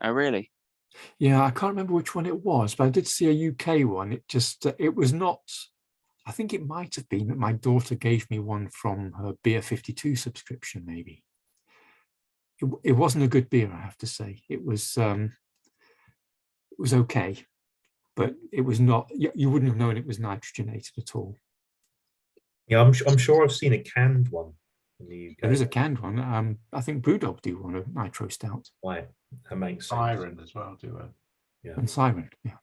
Oh, really? Yeah, I can't remember which one it was, but I did see a UK one. It just, it was not, I think it might have been that my daughter gave me one from her Beer 52 subscription, maybe. It wasn't a good beer, I have to say. It was okay, but it was not, you wouldn't have known it was nitrogenated at all. Yeah, I'm sure I've seen a canned one in the UK. There is a canned one. I think Brewdog do one, a nitro stout. Right, that makes sense. Siren as well, do it. Yeah. And Siren, yeah.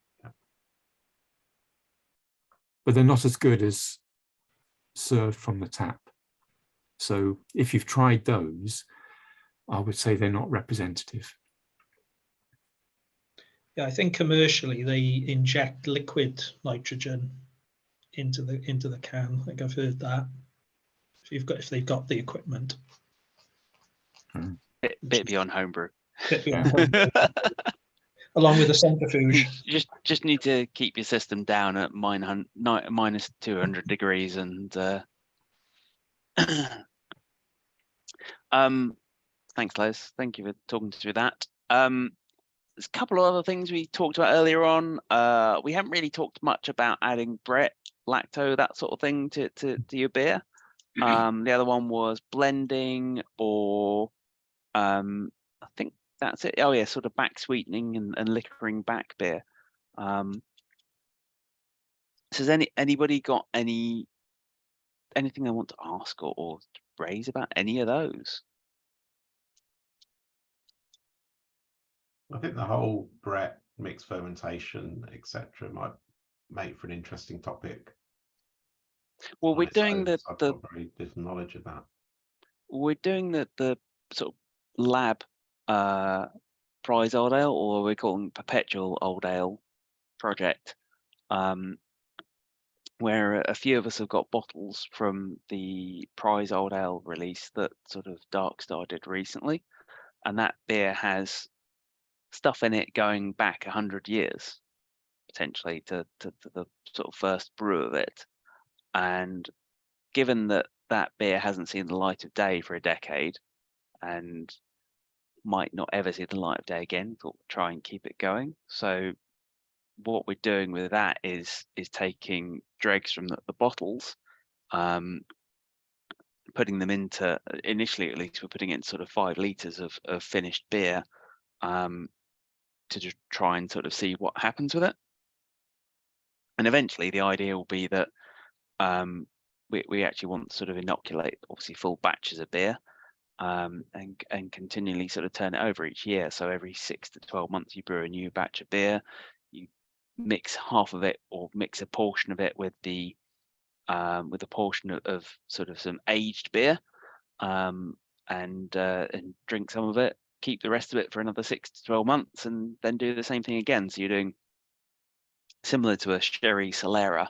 But they're not as good as served from the tap. So if you've tried those, I would say they're not representative. Yeah, I think commercially they inject liquid nitrogen into the can. I think I've heard that. If they've got the equipment. Bit beyond homebrew. Bit beyond homebrew. Along with the centrifuge. Just need to keep your system down at minus 200 degrees, and thanks, Les. Thank you for talking through that. There's a couple of other things we talked about earlier on. We haven't really talked much about adding Brett, lacto, that sort of thing to your beer. The other one was blending, or I think that's it. Oh yeah, sort of back sweetening and liquoring back beer. So has anybody got anything they want to ask or raise about any of those? I think the whole Brett, mixed fermentation, etc., might make for an interesting topic. Well, we're doing I've got very little knowledge of that. We're doing the sort of lab prize old ale, or we're calling perpetual old ale project, where a few of us have got bottles from the prize old ale release that sort of Darkstar did recently, and that beer has stuff in it going back 100 years potentially to the sort of first brew of it. And given that that beer hasn't seen the light of day for a decade and might not ever see the light of day again, thought we'd try and keep it going. So what we're doing with that is taking dregs from the bottles, putting them into, initially at least, we're putting in sort of 5 litres of finished beer to just try and sort of see what happens with it. And eventually the idea will be that we actually want to sort of inoculate obviously full batches of beer and continually sort of turn it over each year. So every 6 to 12 months you brew a new batch of beer, you mix half of it or mix a portion of it with a portion of sort of some aged beer, and drink some of it, keep the rest of it for another 6 to 12 months, and then do the same thing again. So you're doing similar to a sherry Solera,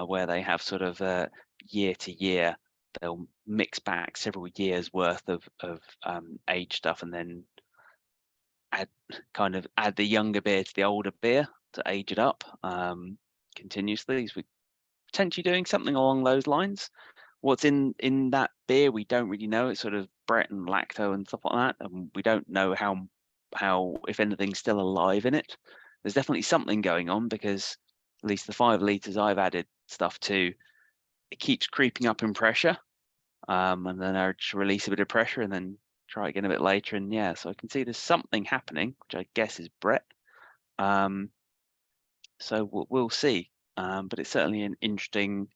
where they have sort of year to year, they'll mix back several years worth of aged stuff and then add the younger beer to the older beer to age it up continuously. So we're potentially doing something along those lines. What's in that beer, we don't really know. It's sort of Brett and lacto and stuff like that, and we don't know how if anything's still alive in it. There's definitely something going on, because at least the 5 litres I've added stuff to, it keeps creeping up in pressure, and then I just release a bit of pressure and then try again a bit later, and yeah, so I can see there's something happening, which I guess is Brett. So we'll see, but it's certainly an interesting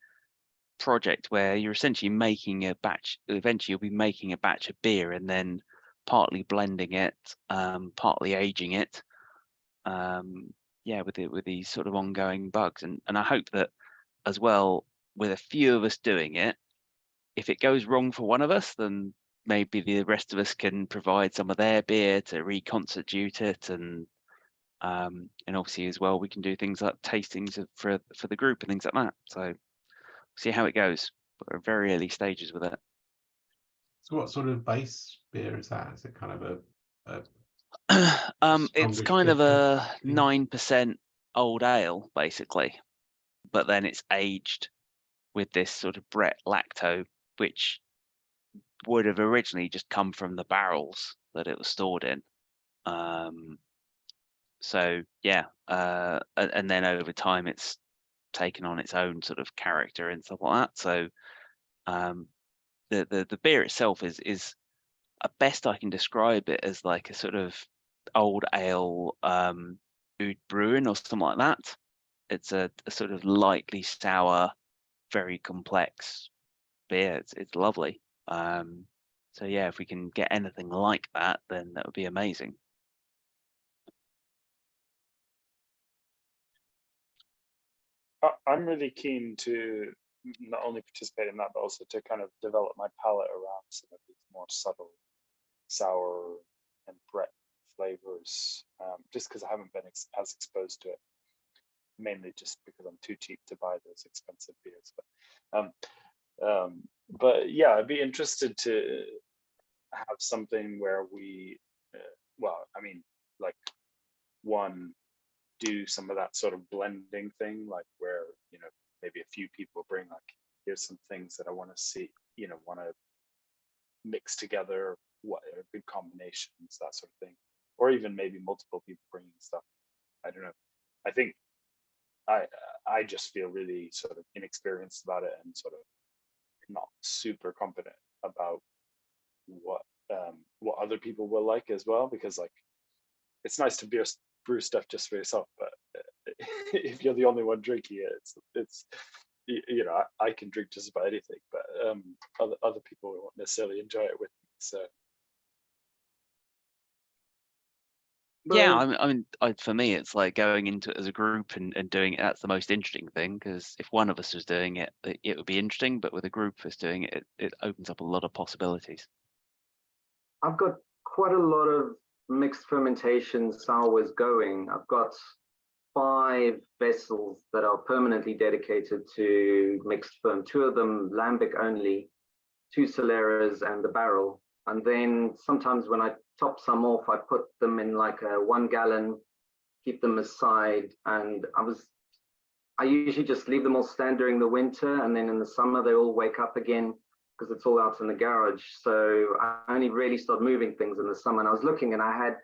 project where you're essentially making a batch. Eventually you'll be making a batch of beer and then partly blending it, partly aging it, yeah, with these sort of ongoing bugs, and I hope that as well, with a few of us doing it, if it goes wrong for one of us, then maybe the rest of us can provide some of their beer to reconstitute it, and obviously as well we can do things like tastings for the group and things like that. So see how it goes. We're very early stages with it. So what sort of base beer is that? Is it kind of a it's kind of a 9% old ale basically, but then it's aged with this sort of Brett lacto, which would have originally just come from the barrels that it was stored in. So yeah, and then over time it's taken on its own sort of character and stuff like that. So the beer itself is at best I can describe it as like a sort of old ale oud brewing or something like that. It's a sort of lightly sour, very complex beer. It's lovely. So yeah, if we can get anything like that, then that would be amazing. I'm really keen to not only participate in that, but also to kind of develop my palate around some of these more subtle sour and Brett flavors, just because I haven't been as exposed to it, mainly just because I'm too cheap to buy those expensive beers. But yeah, I'd be interested to have something where we, well, I mean, like do some of that sort of blending thing, like where, maybe a few people bring like, here's some things that I want to see, want to mix together, what are good combinations, that sort of thing, or even maybe multiple people bringing stuff. I don't know. I think I just feel really sort of inexperienced about it and sort of not super confident about what other people will like as well, because like it's nice to brew stuff just for yourself, but if you're the only one drinking it, it's I can drink just about anything, but other people won't necessarily enjoy it with me. So yeah, I mean, for me, it's like going into it as a group and doing it. That's the most interesting thing, because if one of us was doing it, it would be interesting, but with a group of us doing it, it opens up a lot of possibilities. I've got quite a lot of mixed fermentation sours going. I've got 5 vessels that are permanently dedicated to mixed ferm, 2 of them lambic only, 2 Soleras and the barrel. And then sometimes when I top some off, I put them in like a 1 gallon, keep them aside. And I usually just leave them all stand during the winter, and then in the summer they all wake up again because it's all out in the garage. So I only really start moving things in the summer. And I was looking, and I had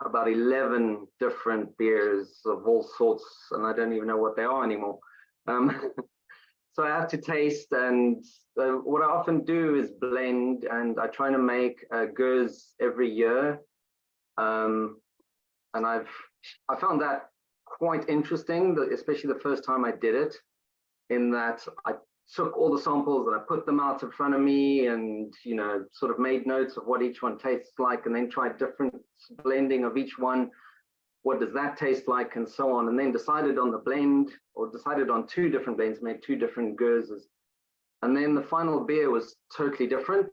about 11 different beers of all sorts, and I don't even know what they are anymore. So I have to taste, and what I often do is blend, and I try to make goes every year. And I found that quite interesting, especially the first time I did it, in that I took all the samples and I put them out in front of me, and sort of made notes of what each one tastes like, and then tried different blending of each one. What does that taste like, and so on, and then decided on the blend, or decided on 2 different blends, made 2 different gozes, and then the final beer was totally different.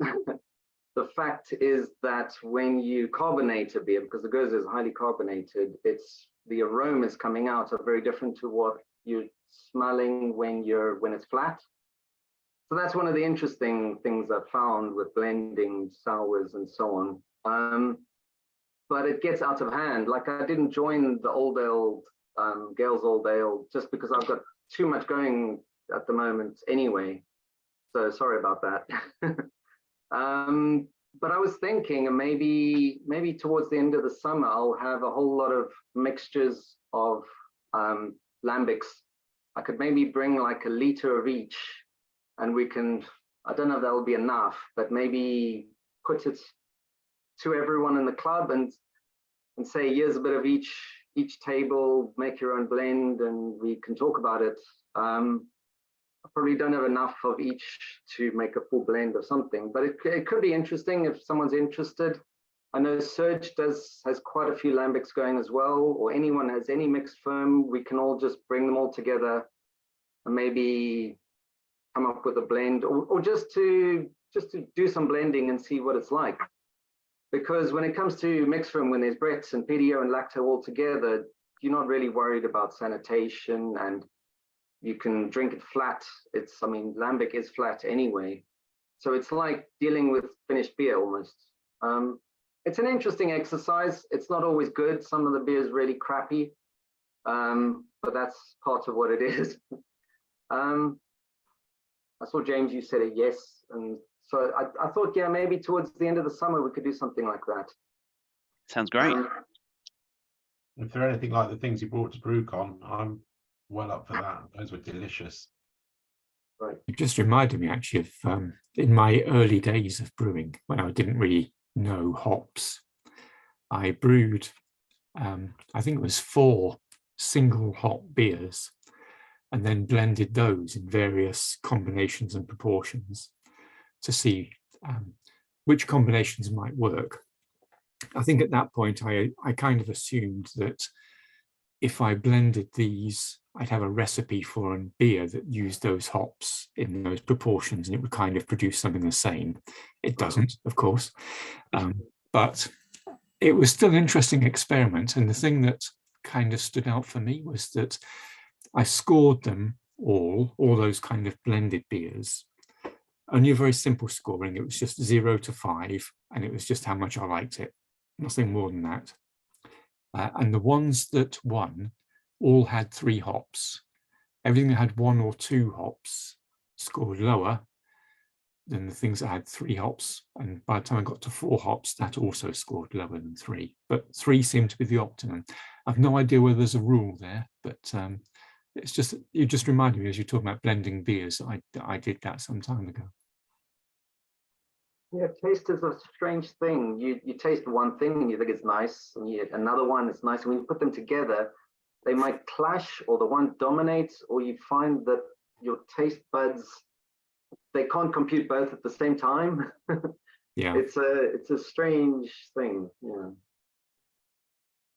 The fact is that when you carbonate a beer, because the goza is highly carbonated, it's the aromas coming out are very different to what you're smelling when it's flat. So that's one of the interesting things I've found with blending sours and so on. But it gets out of hand. Like, I didn't join the Old Ale, Gales Old Ale, just because I've got too much going at the moment anyway. So sorry about that. But I was thinking maybe towards the end of the summer, I'll have a whole lot of mixtures of lambics. I could maybe bring like a liter of each, and we can, I don't know if that'll be enough, but maybe put it to everyone in the club and say, here's a bit of each table, make your own blend, and we can talk about it. I probably don't have enough of each to make a full blend of something, but it could be interesting if someone's interested. I know Serge has quite a few lambics going as well, or anyone has any mixed firm. We can all just bring them all together and maybe come up with a blend, or just to do some blending and see what it's like. Because when it comes to mixed firm, when there's Brett's and PDO and lacto all together, you're not really worried about sanitation, and you can drink it flat. I mean, lambic is flat anyway. So it's like dealing with finished beer almost. It's an interesting exercise. It's not always good. Some of the beer is really crappy, but that's part of what it is. I saw, James, you said a yes. And so I thought, yeah, maybe towards the end of the summer, we could do something like that. Sounds great. If they're anything like the things you brought to BrewCon, I'm well up for that. Those were delicious. Right. It just reminded me actually of in my early days of brewing, when I didn't really know hops, I brewed, I think it was 4 single hop beers, and then blended those in various combinations and proportions to see which combinations might work. I think at that point, I kind of assumed that if I blended these, I'd have a recipe for a beer that used those hops in those proportions, and it would kind of produce something the same. It doesn't, of course, but it was still an interesting experiment. And the thing that kind of stood out for me was that I scored them all those kind of blended beers, only a very simple scoring. It was just 0 to 5, and it was just how much I liked it, nothing more than that. And the ones that won all had 3 hops. Everything that had 1 or 2 hops scored lower than the things that had 3 hops. And by the time I got to 4 hops, that also scored lower than 3. But 3 seemed to be the optimum. I've no idea whether there's a rule there, but it's just, you just reminded me as you're talking about blending beers, I did that some time ago. Yeah, taste is a strange thing. You taste one thing and you think it's nice, and you another one is nice. And when you put them together, they might clash, or the one dominates, or you find that your taste buds, they can't compute both at the same time. Yeah, it's a strange thing. Yeah.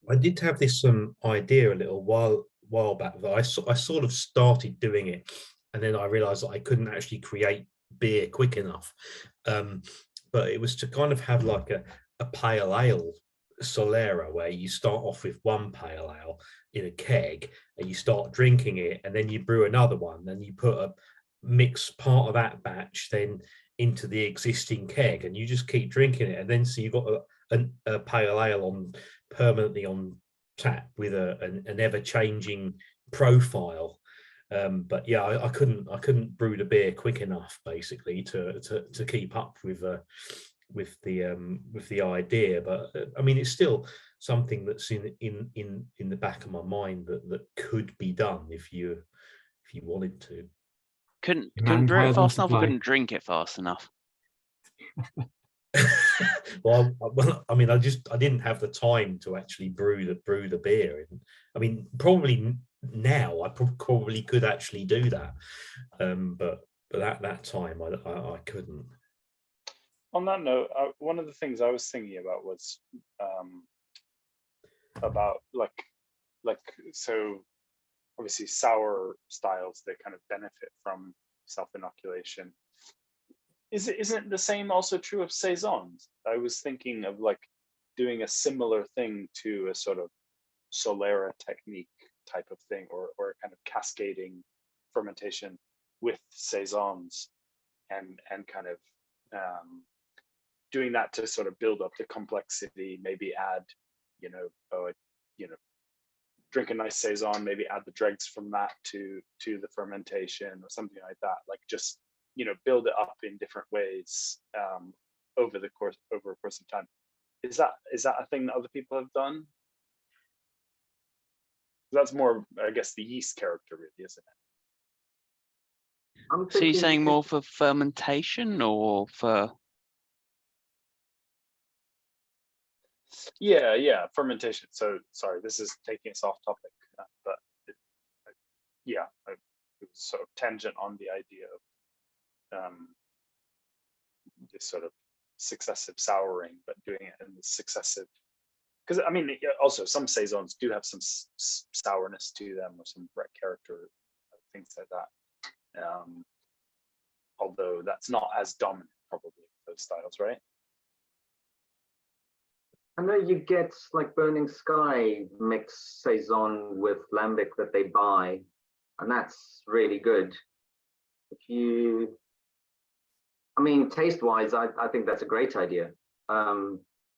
I did have this idea a little while back that I sort of started doing it, and then I realized that I couldn't actually create beer quick enough. But it was to kind of have like a pale ale Solera, where you start off with one pale ale in a keg and you start drinking it, and then you brew another one, then you put a mix part of that batch then into the existing keg, and you just keep drinking it, and then so you've got a pale ale on permanently on tap with an ever-changing profile. But yeah, I couldn't brew the beer quick enough, basically, to keep up with the idea. But I mean, it's still something that's in the back of my mind that could be done if you wanted to. Couldn't brew it fast enough, or couldn't drink it fast enough? Well, I mean, I didn't have the time to actually brew the beer. And I mean, probably now I probably could actually do that, but at that time I couldn't. On that note, one of the things I was thinking about was about like so obviously sour styles, they kind of benefit from self-inoculation. Isn't the same also true of saisons? I was thinking of like doing a similar thing to a sort of Solera technique type of thing, or kind of cascading fermentation with saisons, and kind of doing that to sort of build up the complexity. Maybe add, drink a nice saison, maybe add the dregs from that to the fermentation or something like that. Like just build it up in different ways over a course of time. Is that a thing that other people have done? That's more, I guess, the yeast character, really, isn't it? So you're saying more for fermentation or for? Yeah, fermentation. So sorry, this is taking us off topic, but it was sort of tangent on the idea of this sort of successive souring, but doing it in the successive. Because I mean, also some saisons do have some sourness to them, or some brett character, things like that. Although that's not as dominant, probably, those styles, right? I know you get like Burning Sky mixed saison with lambic that they buy, and that's really good. I mean, taste-wise, I think that's a great idea.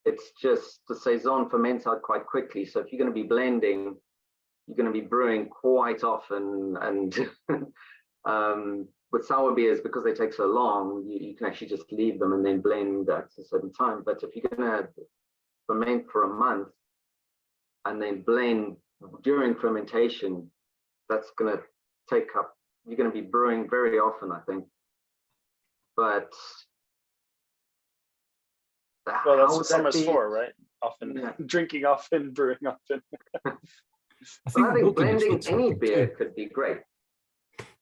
It's just the saison ferments out quite quickly, so if you're going to be blending, you're going to be brewing quite often, and with sour beers, because they take so long, you can actually just leave them and then blend at a certain time. But if you're going to ferment for a month and then blend during fermentation, that's going to take up, you're going to be brewing very often, I think. But well, that's what summer's for, right? Often, yeah. Drinking often, brewing often. I think blending any beer could be great.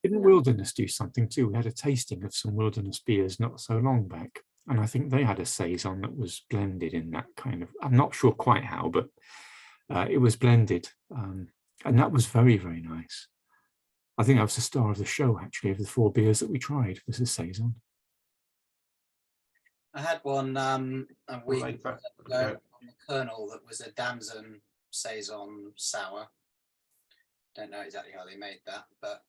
Didn't Wilderness do something too? We had a tasting of some Wilderness beers not so long back, and I think they had a saison that was blended in that kind of, I'm not sure quite how, but it was blended, and that was very, very nice. I think that was the star of the show, actually, of the 4 beers that we tried, was a saison. I had one a week ago on the Kernel that was a Damson saison sour. Don't know exactly how they made that, but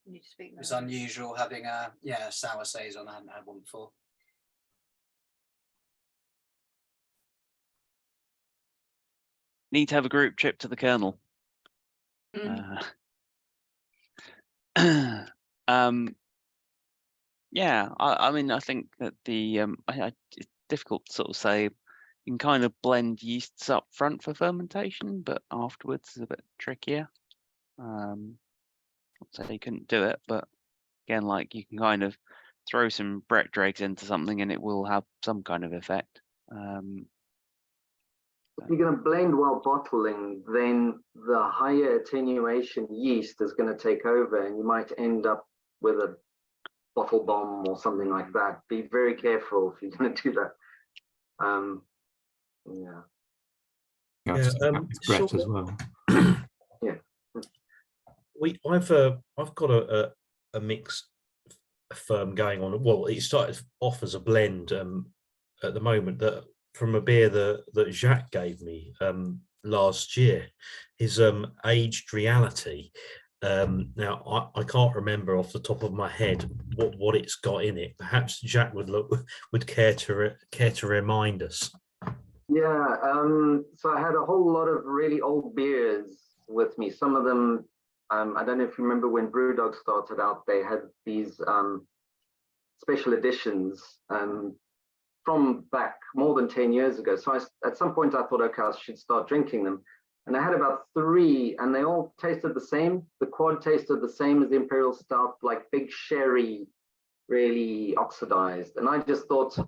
it was unusual having a sour saison. I hadn't had one before. Need to have a group trip to the Kernel. Yeah, I mean, I think that it's difficult to sort of say. You can kind of blend yeasts up front for fermentation, but afterwards is a bit trickier. Not to say you couldn't do it, but again, like you can kind of throw some Brett dregs into something and it will have some kind of effect. If you're going to blend while bottling, then the higher attenuation yeast is going to take over, and you might end up with a bottle bomb or something like that. Be very careful if you're going to do that. Brett as well. Yeah, I've got a mixed firm going on. Well, it started off as a blend at the moment, that from a beer that Jacques gave me last year, his Aged Reality. Now I can't remember off the top of my head what it's got in it. Perhaps Jacques would care to remind us. Yeah, so I had a whole lot of really old beers with me. Some of them, I don't know if you remember when Brewdog started out, they had these special editions from back more than 10 years ago. So at some point I thought, okay, I should start drinking them. And I had about 3, and they all tasted the same. The quad tasted the same as the Imperial Stout, like big sherry, really oxidized. And I just thought,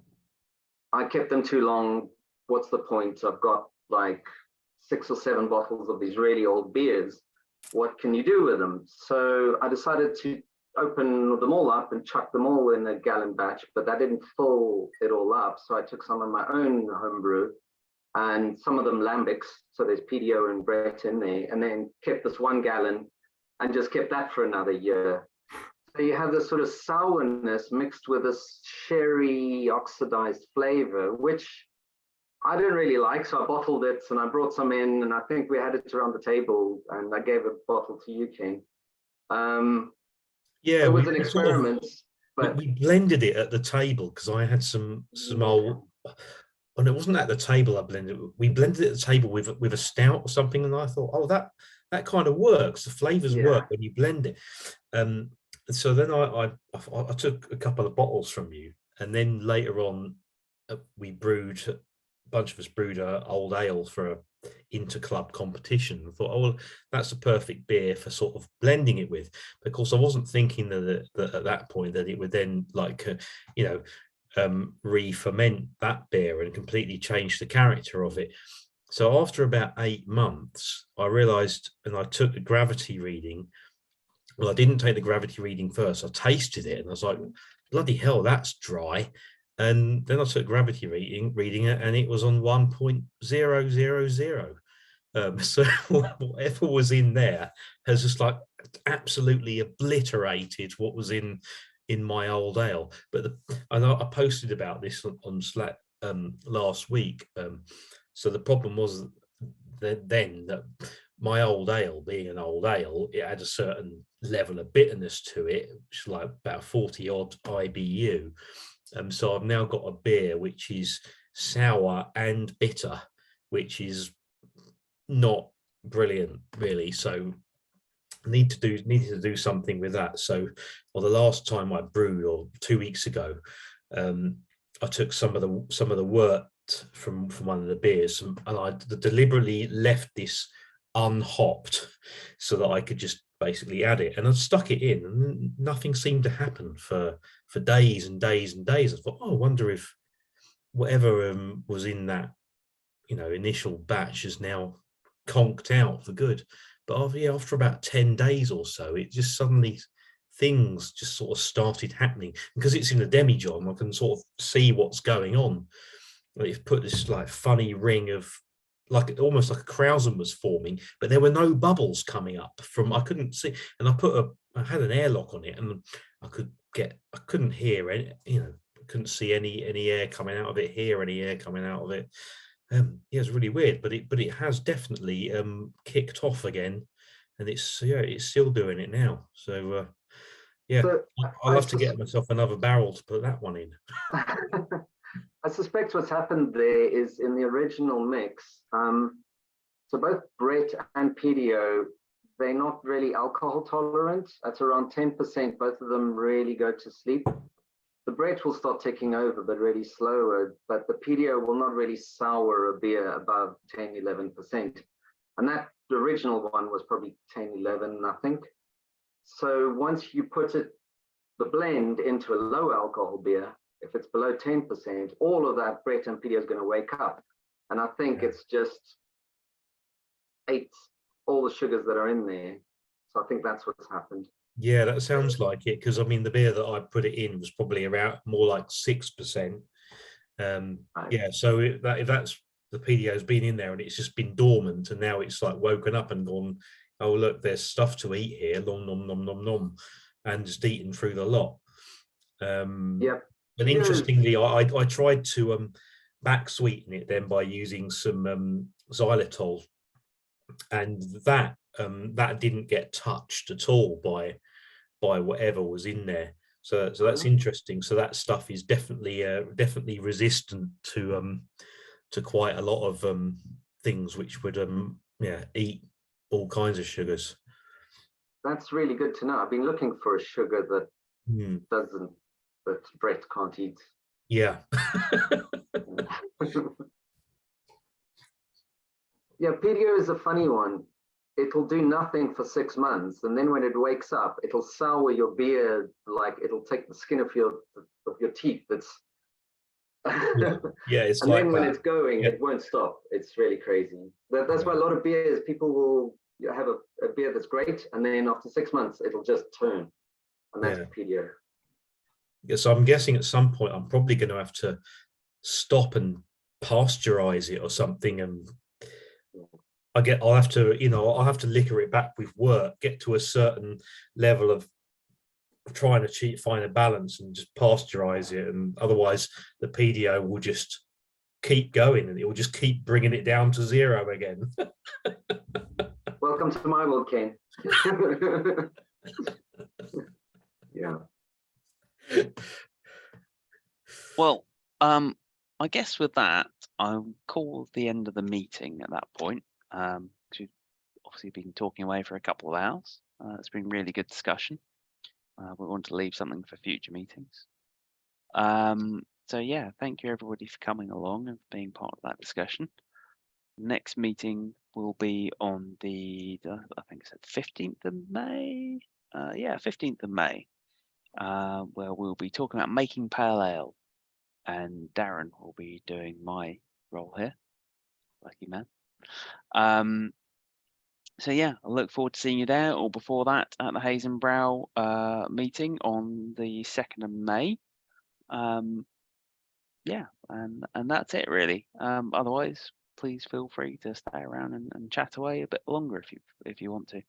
I kept them too long. What's the point? I've got like 6 or 7 bottles of these really old beers. What can you do with them? So I decided to open them all up and chuck them all in a gallon batch, but that didn't fill it all up. So I took some of my own homebrew and some of them lambics. So there's PDO and Brett in there, and then kept this 1 gallon and just kept that for another year. So you have this sort of sourness mixed with this sherry oxidized flavor, which I didn't really like, so I bottled it and I brought some in, and I think we had it around the table, and I gave a bottle to you, Ken. Yeah, it was an sort of- experiment, but we blended it at the table because I had some old. And it wasn't at the table I blended it. We blended it at the table with a stout or something, and I thought, oh, that kind of works. The flavors work when you blend it. So then I took a couple of bottles from you, and then later on we brewed. A bunch of us brewed old ale for a inter-club competition. I thought, oh, well, that's a perfect beer for sort of blending it with. But of course, I wasn't thinking that at that point that it would then re-ferment that beer and completely change the character of it. So after about 8 months, I realized, and I took the gravity reading. Well, I didn't take the gravity reading first. I tasted it and I was like, bloody hell, that's dry. And then I took gravity reading it, and it was on 1.000. So whatever was in there has just like absolutely obliterated what was in my old ale. But I posted about this on Slack last week. So the problem was that my old ale, being an old ale, it had a certain level of bitterness to it, which is like about 40 odd IBU. So I've now got a beer which is sour and bitter, which is not brilliant, really. So needed to do something with that. So, the last time I brewed, or 2 weeks ago, I took some of the wort from one of the beers, and I deliberately left this unhopped so that I could just basically add it, and I stuck it in, and nothing seemed to happen for days and days and days. I thought, oh, I wonder if whatever was in that initial batch is now conked out for good. But after about 10 days or so, it just suddenly things just sort of started happening, because it's in a demijohn. I can sort of see what's going on. It's put this like funny ring of almost like a krausen was forming, but there were no bubbles coming up from, I couldn't see. And I had an airlock on it, and I couldn't hear any, couldn't see any air coming out of it, hear any air coming out of it. It's really weird, but it has definitely kicked off again, and it's still doing it now. So I'll have to get myself another barrel to put that one in. I suspect what's happened there is in the original mix. So both Brett and PDO, they're not really alcohol tolerant. At around 10%, both of them really go to sleep. The Brett will start taking over, but really slower. But the PDO will not really sour a beer above 10, 11%. And that the original one was probably 10, 11, I think. So once you put the blend into a low alcohol beer, if it's below 10%, all of that Brett and PDO is going to wake up. And I think it's just ate all the sugars that are in there. So I think that's what's happened. Yeah, that sounds like it, because I mean the beer that I put it in was probably around more like 6%. Yeah, so if that's the PDO's been in there and it's just been dormant, and now it's like woken up and gone, oh look, there's stuff to eat here, nom nom nom nom nom, and just eaten through the lot. And interestingly, I tried to back sweeten it then by using some xylitol, and that didn't get touched at all by whatever was in there. So that's interesting. So that stuff is definitely resistant to quite a lot of things which would eat all kinds of sugars. That's really good to know. I've been looking for a sugar that that Brett can't eat. Yeah. Yeah, PDO is a funny one. It'll do nothing for 6 months, and then when it wakes up, it'll sour your beer, like it'll take the skin of your teeth. That's it's and like then when that. it's going, it won't stop. It's really crazy. That's why a lot of beers, people will have a beer that's great, and then after 6 months, it'll just turn, and that's PDO. Yeah, so I'm guessing at some point I'm probably going to have to stop and pasteurize it or something, and I'll have to liquor it back with work, get to a certain level of trying to find a balance and just pasteurize it, and otherwise the PDO will just keep going, and it will just keep bringing it down to 0 again. Welcome to my world, Ken. Yeah. Well, I guess with that, I'll call the end of the meeting at that point. We've obviously been talking away for a couple of hours. It's been really good discussion. We want to leave something for future meetings. So yeah, thank you everybody for coming along and being part of that discussion. Next meeting will be on the I think it's 15th of May. Yeah, 15th of May, where we'll be talking about making pale ale, and Darren will be doing my role here. Lucky man. So yeah, I look forward to seeing you there, or before that at the Hazenbrow meeting on the 2nd of May. Yeah, and that's it really. Otherwise, please feel free to stay around and chat away a bit longer if you want to.